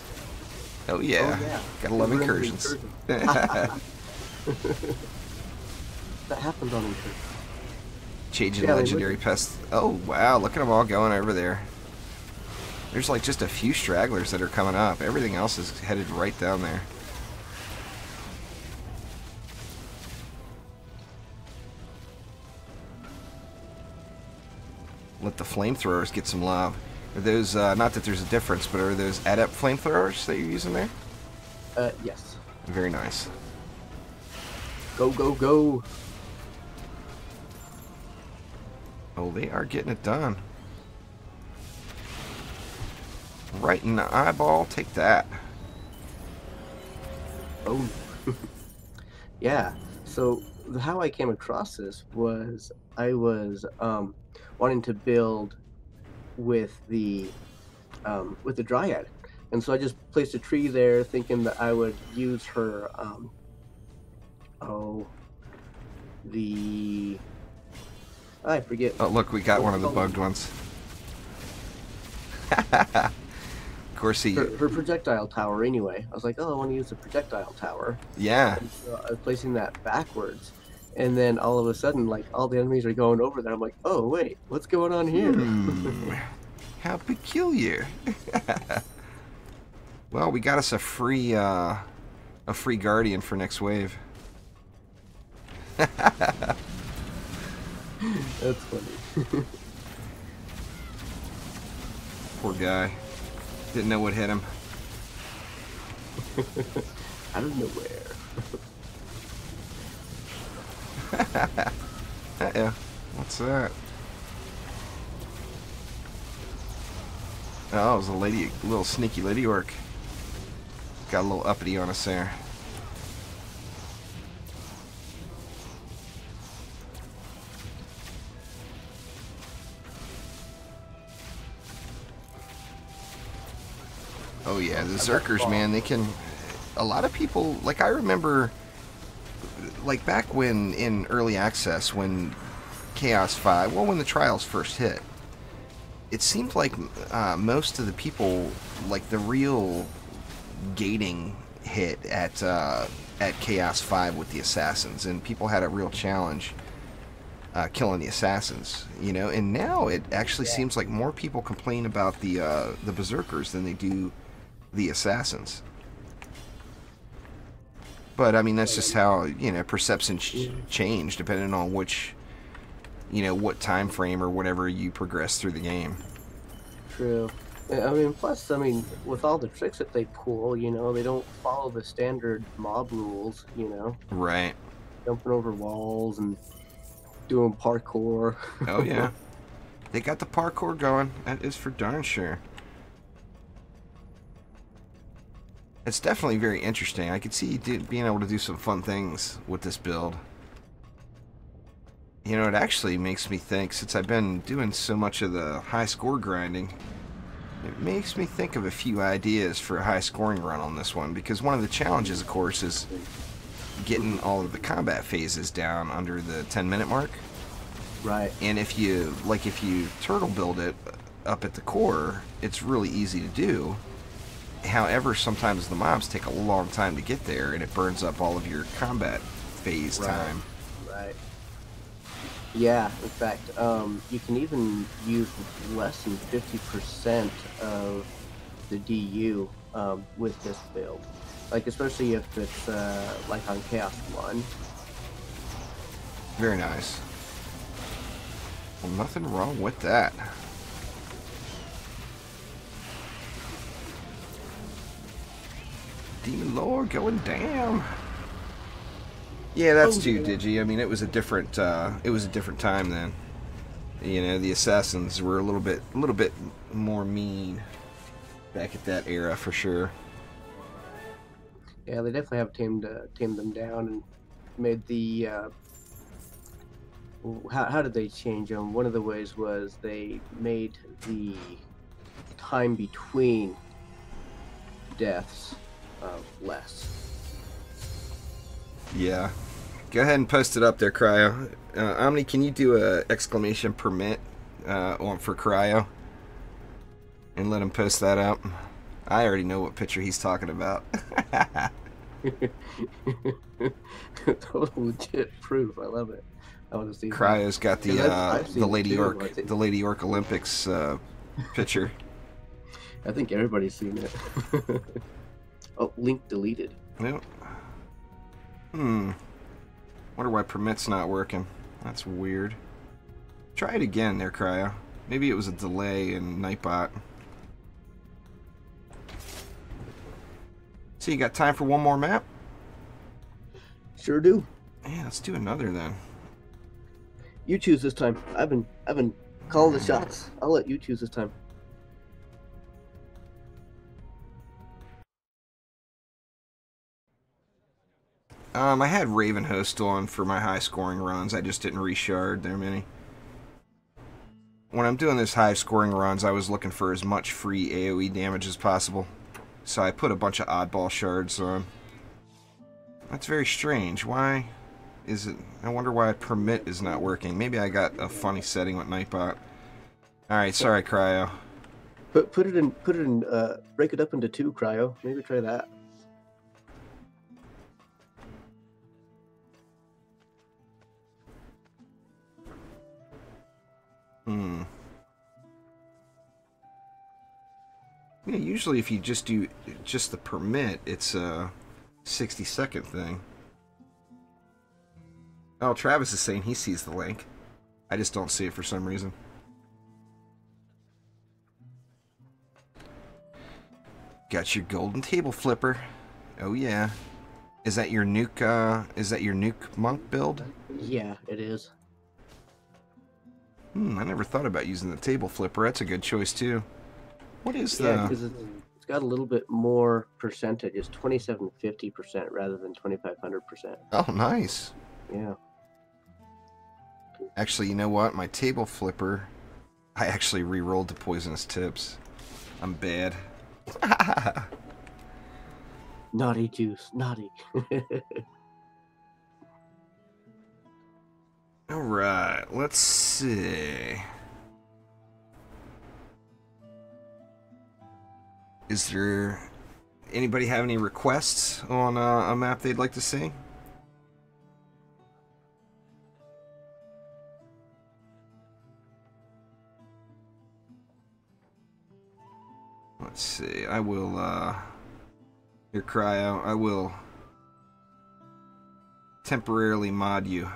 Oh yeah. Gotta love Incursions. That happened on Incursions. Changing legendary pests. Oh wow, look at them all going over there. There's like just a few stragglers that are coming up. Everything else is headed right down there. Let the flamethrowers get some love. Are those, not that there's a difference, but are those adept flamethrowers that you're using there? Yes. Very nice. Go, go, go. Oh, they are getting it done. Right in the eyeball. Take that. Oh. Yeah. So how I came across this was I was wanting to build with the Dryad, and so I just placed a tree there, thinking that I would use her. I forget. Oh, look, we got one of the bugged ones. Of course, her projectile tower. Anyway, I was like, oh, I want to use the projectile tower. Yeah. And so I was placing that backwards. And then all of a sudden, like, all the enemies are going over there. I'm like, oh, wait, what's going on here? How peculiar. Well, we got us a free guardian for next wave. That's funny. Poor guy. Didn't know what hit him. Out of nowhere. Uh-oh. What's that? Oh, it was a little sneaky lady orc. Got a little uppity on us there. Oh yeah, the Zerkers, man, they can... A lot of people, like I remember, like back when in early access, when Chaos 5, well, when the trials first hit, it seemed like most of the people, like the real gating hit at Chaos 5 with the assassins, and people had a real challenge killing the assassins, you know. And now it actually seems like more people complain about the berserkers than they do the assassins. But I mean, that's just how, you know, perceptions change depending on which, you know, what time frame or whatever you progress through the game. True. I mean, plus, I mean, with all the tricks that they pull, you know, they don't follow the standard mob rules, you know. Right. Jumping over walls and doing parkour. Oh yeah, they got the parkour going. That is for darn sure. It's definitely very interesting. I could see you being able to do some fun things with this build. You know, it actually makes me think, since I've been doing so much of the high score grinding, it makes me think of a few ideas for a high scoring run on this one, because one of the challenges, of course, is getting all of the combat phases down under the 10-minute mark. Right. And if you turtle build it up at the core, it's really easy to do. However, sometimes the mobs take a long time to get there, and it burns up all of your combat phase time. Right. Yeah, in fact, you can even use less than 50% of the DU with this build. Like, especially if it's like on Chaos 1. Very nice. Well, nothing wrong with that. Demon Lord going down. Yeah, that's too Digi. I mean, it was a different time then. You know, the assassins were a little bit more mean back at that era for sure. Yeah, they definitely have tamed them down and made the how did they change them? One of the ways was they made the time between deaths less. Yeah. Go ahead and post it up there, Cryo. Omni, can you do a exclamation permit for Cryo? And let him post that up. I already know what picture he's talking about. Total legit proof. I love it. I want to see. Cryo's got the Lady York, the Lady York Olympics picture. I think everybody's seen it. Oh, link deleted. Yep. Wonder why permit's not working. That's weird. Try it again there, Cryo. Maybe it was a delay in Nightbot. So you got time for one more map? Sure do. Yeah, let's do another then. You choose this time. I've been calling the shots. I'll let you choose this time. I had Ravenhost on for my high scoring runs. I just didn't reshard there many. When I'm doing this high scoring runs, I was looking for as much free AoE damage as possible. So I put a bunch of oddball shards on. That's very strange. Why is it? I wonder why permit is not working. Maybe I got a funny setting with Nightbot. Alright, sorry, Cryo. Put it in break it up into 2, Cryo. Maybe try that. Yeah, usually if you just do just the permit, it's a 60-second thing. Oh, Travis is saying he sees the link. I just don't see it for some reason. Got your golden table flipper. Oh yeah. Is that your nuke monk build? Yeah, it is. I never thought about using the table flipper. That's a good choice too. What is the... Yeah, because it's got a little bit more percentage. It's 2750% rather than 2500%. Oh, nice. Yeah. Actually, you know what? My table flipper, I actually re-rolled the poisonous tips. I'm bad. Naughty Juice, naughty. Alright, let's see. Is there... anybody have any requests on a map they'd like to see? Let's see, I will, here, Cryo, I will temporarily mod you.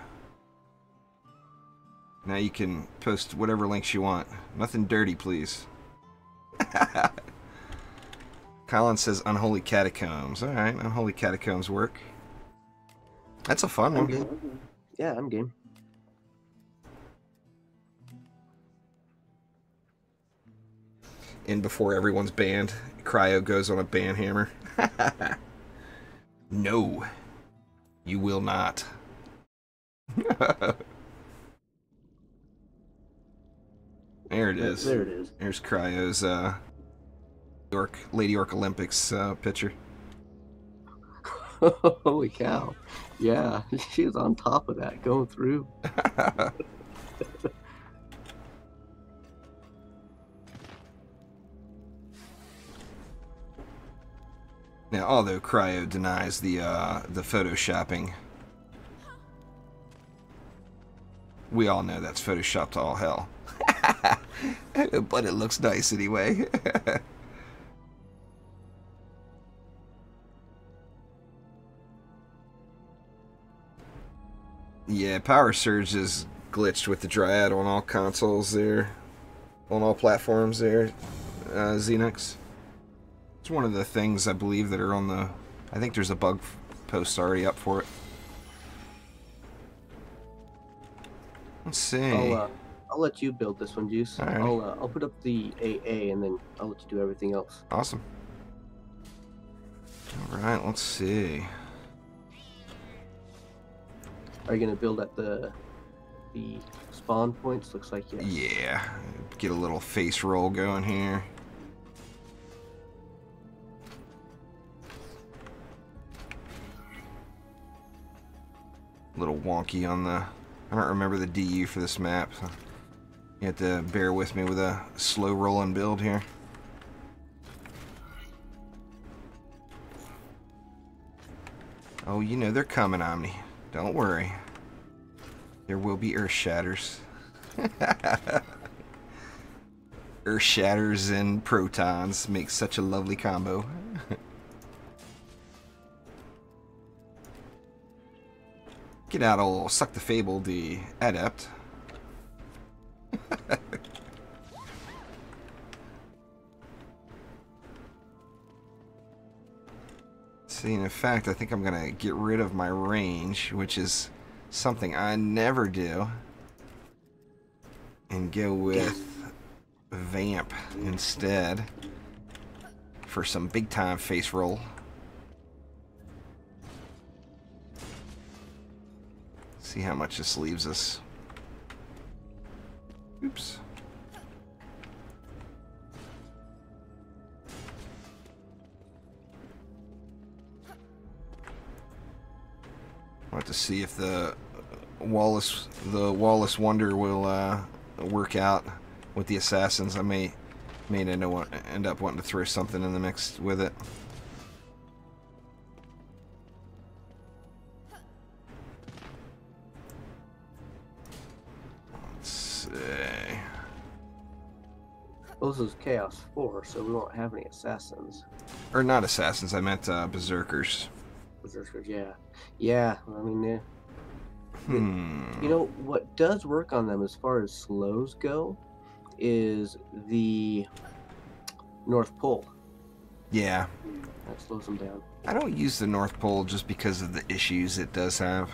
Now you can post whatever links you want. Nothing dirty, please. Colin says Unholy Catacombs. Alright, Unholy Catacombs work. That's a fun one. Game. Yeah, I'm game. in before everyone's banned. Cryo goes on a ban hammer. No, you will not. There it is. There it is. There's Cryo's Lady York Olympics picture. Holy cow. Yeah, she was on top of that, going through. Now, although Cryo denies the photoshopping, we all know that's photoshopped to all hell. But it looks nice anyway. Yeah, Power Surge is glitched with the Dryad on all consoles there, on all platforms there, Xenox. It's one of the things I believe that are on the... I think there's a bug post already up for it. Let's see. I'll let you build this one, Juice. Right. I'll put up the AA and then I'll let you do everything else. Awesome. Alright, let's see. Are you gonna build at the spawn points? Looks like yes. Yeah. Get a little face roll going here. A little wonky on the... I don't remember the DU for this map, so you have to bear with me with a slow rolling build here. Oh, you know they're coming, Omni. Don't worry. There will be earth shatters. Earth shatters and protons make such a lovely combo. Get out, old Suck the Fable, the adept. See, in fact, I think I'm gonna get rid of my range, which is something I never do, and go with Vamp instead for some big time face roll. See how much this leaves us. Oops. We'll have to see if the Wallace Wonder will work out with the assassins. I may end up wanting to throw something in the mix with it. Well, this is Chaos 4, so we won't have any assassins. Or not assassins, I meant berserkers. Berserkers, yeah. Yeah, I mean, you know, what does work on them as far as slows go is the North Pole. Yeah. That slows them down. I don't use the North Pole just because of the issues it does have.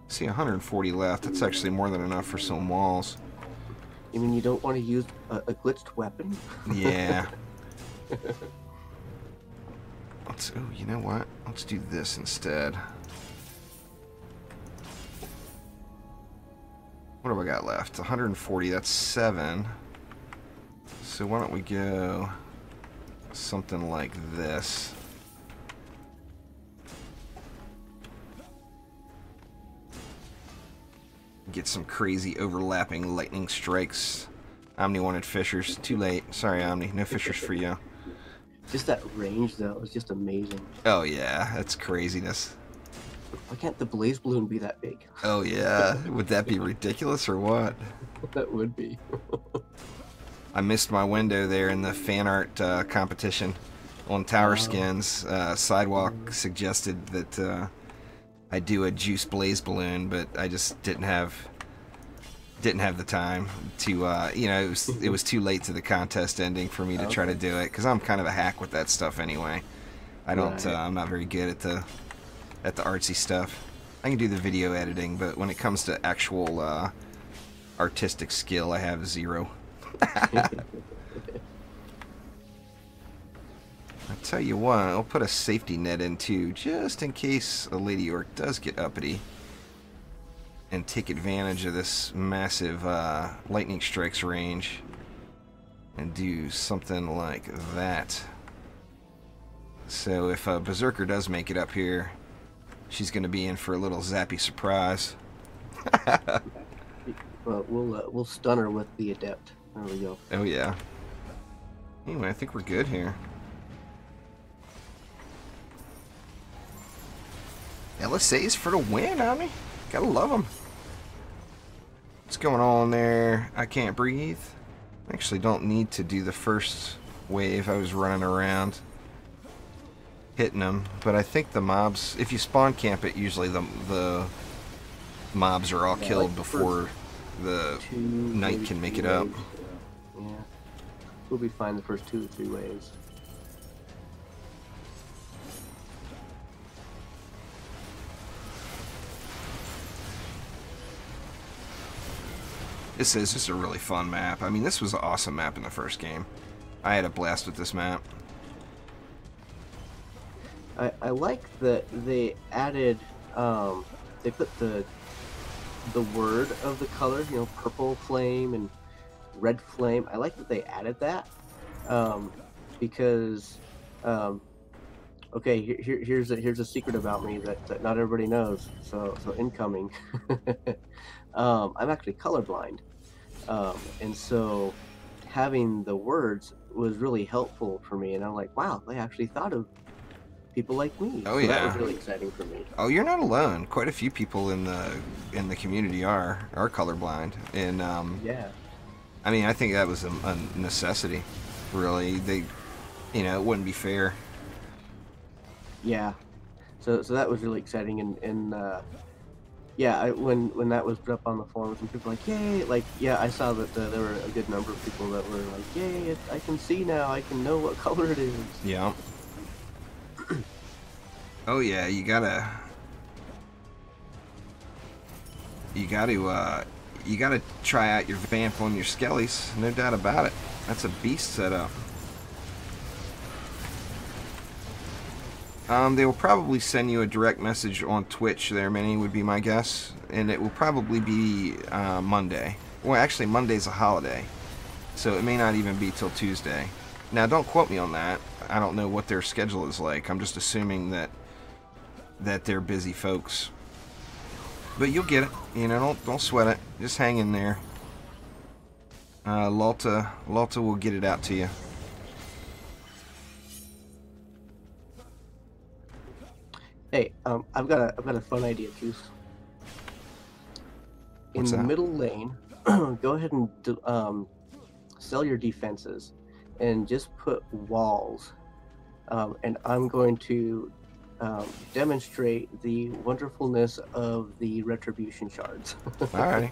See, 140 left. That's actually more than enough for some walls. You mean you don't want to use a glitched weapon? Yeah. Oh, you know what? Let's do this instead. What have I got left? 140, that's 7. So why don't we go something like this? Get some crazy overlapping lightning strikes. Omni wanted fissures. Too late. Sorry, Omni. No fissures for you. Just that range, though, is just amazing. Oh, yeah. That's craziness. Why can't the blaze balloon be that big? Oh, yeah. Would that be ridiculous or what? That would be. I missed my window there in the fan art competition on Tower Skins. Sidewalk suggested that I do a juice blaze balloon, but I just didn't have the time to you know, it was too late to the contest ending for me to try to do it, because I'm kind of a hack with that stuff anyway. I don't I'm not very good at the artsy stuff. I can do the video editing, but when it comes to actual artistic skill, I have 0. I tell you what, I'll put a safety net in too, just in case a Lady Orc does get uppity and take advantage of this massive lightning strikes range and do something like that. So if a Berserker does make it up here, she's going to be in for a little zappy surprise. Well, we'll stun her with the Adept. There we go. Oh yeah. Anyway, I think we're good here. LSA's for the win, homie. Gotta love them. What's going on there? I can't breathe. Actually, don't need to do the first wave. I was running around hitting them, but I think the mobs, if you spawn camp it, usually the mobs are all killed like before the knight can make it up. Yeah, we'll be fine the first 2 or 3 waves. This is just a really fun map. I mean, this was an awesome map in the first game. I had a blast with this map. I like that they added, they put the word of the color, you know, purple flame and red flame. I like that they added that, because, okay, here's a secret about me that not everybody knows. So incoming. I'm actually colorblind, and so having the words was really helpful for me. And I'm like, wow, they actually thought of people like me. Oh so yeah, that was really exciting for me. Oh, you're not alone. Quite a few people in the community are colorblind, and Yeah. I mean, I think that was a necessity. Really, you know, it wouldn't be fair. Yeah. So that was really exciting, and yeah, when that was put up on the forums and people were like, yay, like, yeah, I saw that there were a good number of people that were like, yay, I can see now, I can know what color it is. Yeah. Oh yeah, you gotta try out your vamp on your skellies, no doubt about it. That's a beast setup. They will probably send you a direct message on Twitch there, Minnie, would be my guess. And it will probably be Monday. Well, actually, Monday's a holiday. So it may not even be till Tuesday. Now, don't quote me on that. I don't know what their schedule is like. I'm just assuming that they're busy folks. But you'll get it. You know, don't sweat it. Just hang in there. Lalta will get it out to you. Hey, I've got a fun idea, Juice. In the middle lane, go ahead and sell your defenses, and just put walls. And I'm going to demonstrate the wonderfulness of the Retribution shards. Alrighty.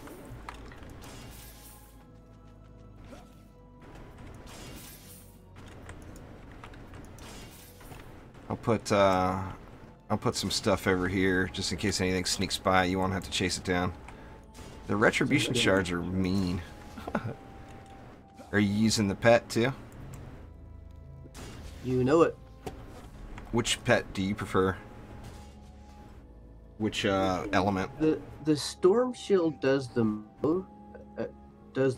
I'll put some stuff over here just in case anything sneaks by. You won't have to chase it down. The Retribution shards are mean. Are you using the pet too? You know it. Which pet do you prefer? Which element? The storm shield does the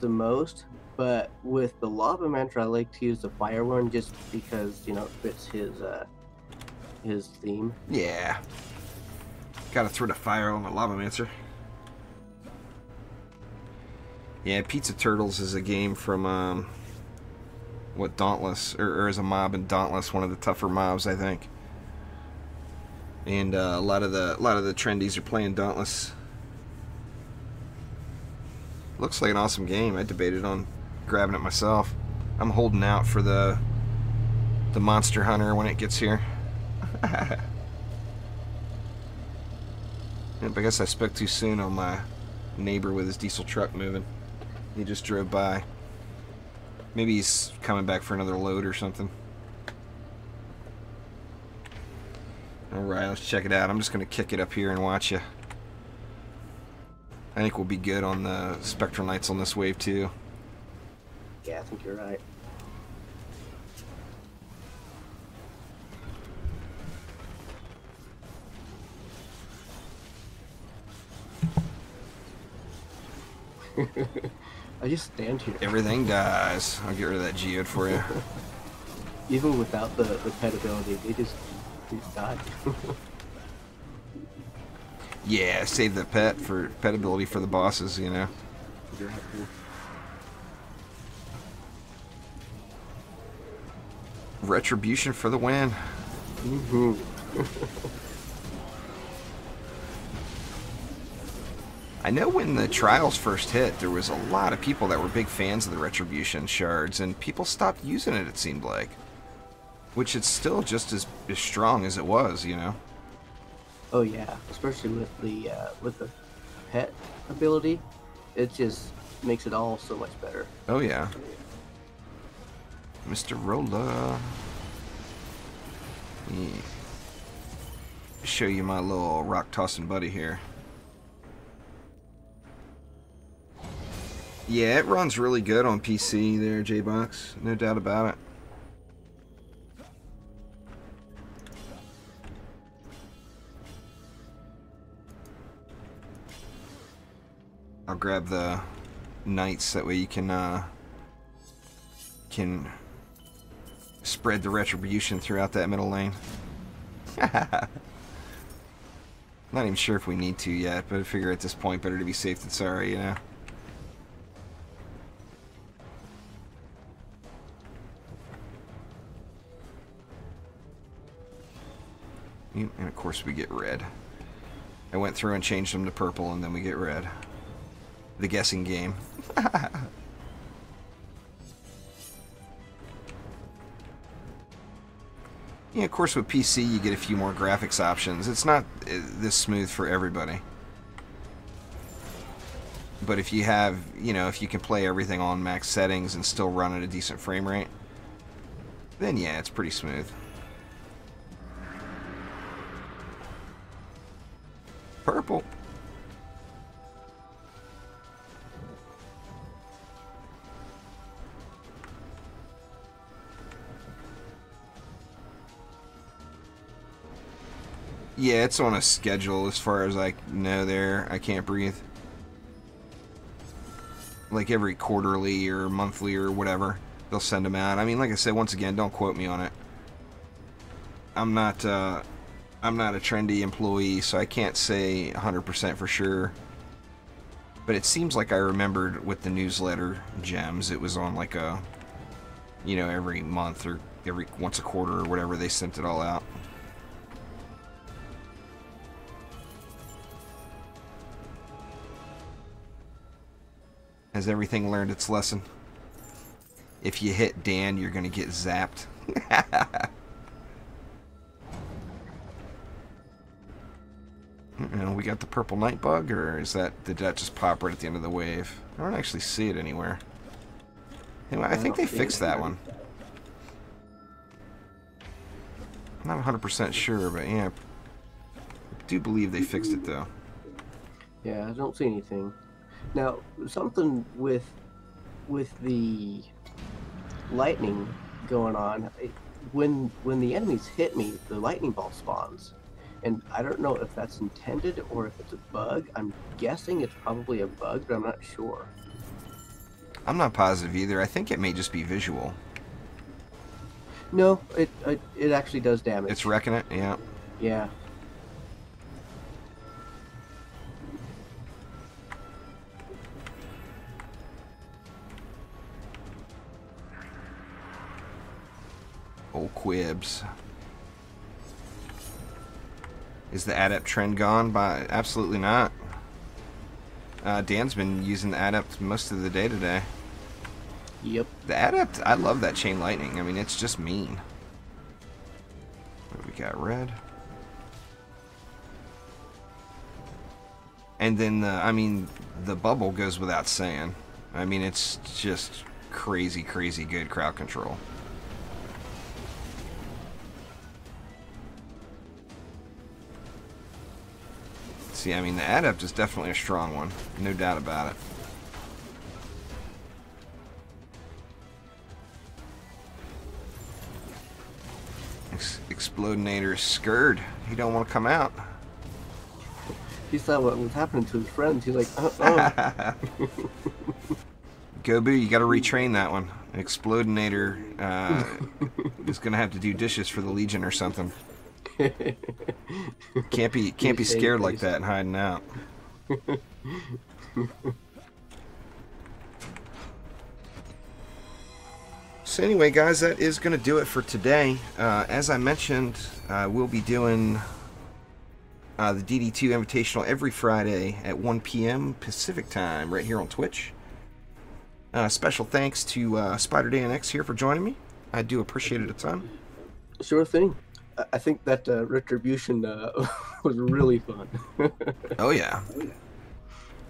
most, but with the lava mantra, I like to use the fire one just because, you know, it fits his theme. Yeah. Gotta throw the fire on the lava mancer. Yeah, Pizza Turtles is a game from what, Dauntless, or is a mob in Dauntless, one of the tougher mobs, I think. And a lot of the trendies are playing Dauntless. Looks like an awesome game. I debated on grabbing it myself. I'm holding out for the Monster Hunter when it gets here. Yep, I guess I spoke too soon on my neighbor with his diesel truck moving. He just drove by. Maybe he's coming back for another load or something. Alright, let's check it out. I'm just going to kick it up here and watch you. I think we'll be good on the Spectral Knights on this wave too. Yeah, I think you're right. I just stand here. Everything dies. I'll get rid of that geode for you. Even without the pet ability, they just die. Yeah, save the pet ability for the bosses, you know. Exactly. Retribution for the win. Mm-hmm. I know when the trials first hit, there was a lot of people that were big fans of the Retribution shards, and people stopped using it, it seemed like. Which it's still just as strong as it was, you know. Oh yeah, especially with the pet ability, it just makes it all so much better. Oh yeah. Mr. Rolla. Let me show you my little rock tossing buddy here. Yeah, it runs really good on PC there, J-Box. No doubt about it. I'll grab the knights, that way you can spread the retribution throughout that middle lane. Not even sure if we need to yet, but I figure at this point better to be safe than sorry, you know. And of course we get red. I went through and changed them to purple, and then we get red. The guessing game. Yeah, of course with PC you get a few more graphics options. It's not this smooth for everybody. But if you have, you know, if you can play everything on max settings and still run at a decent frame rate, then yeah, it's pretty smooth. Purple. Yeah, it's on a schedule as far as I know there. I can't breathe. Like every quarterly or monthly or whatever, they'll send them out. I mean, like I said, once again, don't quote me on it. I'm not a Trendy employee, so I can't say 100% for sure. But it seems like I remembered with the newsletter gems, it was on like a, you know, every month or every once a quarter or whatever, they sent it all out. Has everything learned its lesson? If you hit Dan, you're gonna get zapped. We got the purple night bug, or did that just pop right at the end of the wave? I don't actually see it anywhere. Anyway, I think they fixed that one. I'm not 100% sure, but yeah, I do believe they fixed it though. Yeah, I don't see anything. Now, something with the lightning going on, when the enemies hit me, the lightning ball spawns. And I don't know if that's intended or if it's a bug. I'm guessing it's probably a bug, but I'm not sure. I'm not positive either. I think it may just be visual. No, it actually does damage. It's wrecking it, yeah. Yeah. Old quibs. Is the adept trend gone? Absolutely not. Dan's been using the adept most of the day today. Yep. The adept, I love that chain lightning. I mean, it's just mean. What do we got? Red. And then, the bubble goes without saying. I mean, it's just crazy, crazy good crowd control. See, I mean, the adept is definitely a strong one. No doubt about it. Explodinator Scourge. He don't want to come out. he saw what was happening to his friends. He's like, oh. Gobu, you got to retrain that one. Explodinator is gonna have to do dishes for the Legion or something. Can't be scared like that and hiding out. So anyway, guys, that is going to do it for today. As I mentioned, we'll be doing the DD2 Invitational every Friday at 1 p.m. Pacific time right here on Twitch. Special thanks to SpiderDanX here for joining me. I do appreciate it a ton. Sure thing. I think that Retribution was really fun. Oh, yeah.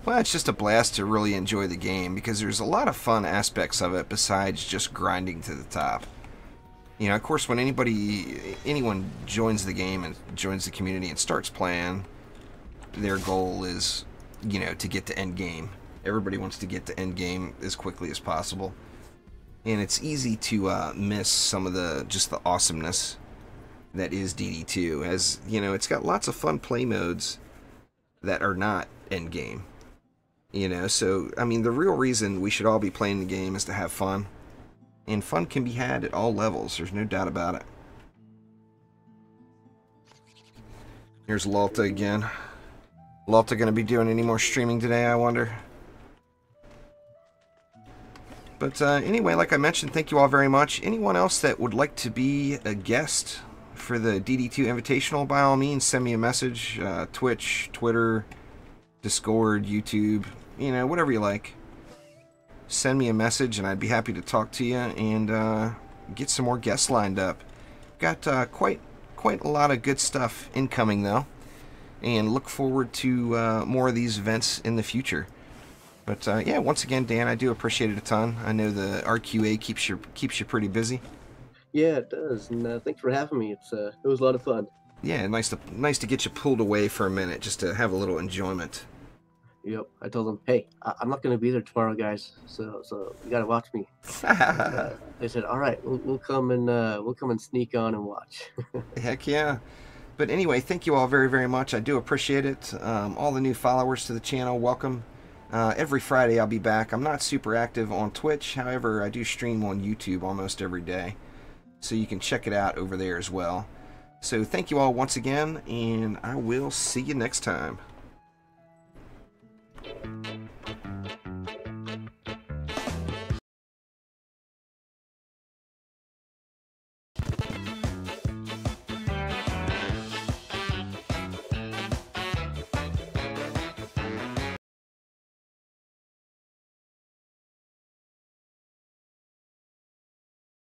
Well, it's just a blast to really enjoy the game because there's a lot of fun aspects of it besides just grinding to the top. You know, of course, when anyone joins the game and joins the community and starts playing, their goal is, you know, to get to Endgame. Everybody wants to get to Endgame as quickly as possible. And it's easy to miss some of just the awesomeness that is DD2. As, you know, it's got lots of fun play modes that are not Endgame. You know, so, I mean, the real reason we should all be playing the game is to have fun. And fun can be had at all levels, there's no doubt about it. Here's Lalta again. Lalta going to be doing any more streaming today, I wonder? But anyway, like I mentioned, thank you all very much. Anyone else that would like to be a guest for the DD2 Invitational, by all means, send me a message. Twitch, Twitter, Discord, YouTube, you know, whatever you like. Send me a message and I'd be happy to talk to you and get some more guests lined up. Got quite a lot of good stuff incoming though, and look forward to more of these events in the future. But yeah, once again, Dan, I do appreciate it a ton. I know the RQA keeps you pretty busy. Yeah, it does, and thanks for having me. It was a lot of fun. Yeah, nice to get you pulled away for a minute just to have a little enjoyment. Yep, I told them, hey, I'm not going to be there tomorrow, guys, so you got to watch me. They said, all right, we'll come and sneak on and watch. Heck yeah. But anyway, thank you all very, very much. I do appreciate it. All the new followers to the channel, welcome. Every Friday I'll be back. I'm not super active on Twitch, however, I do stream on YouTube almost every day. So you can check it out over there as well. So thank you all once again, and I will see you next time.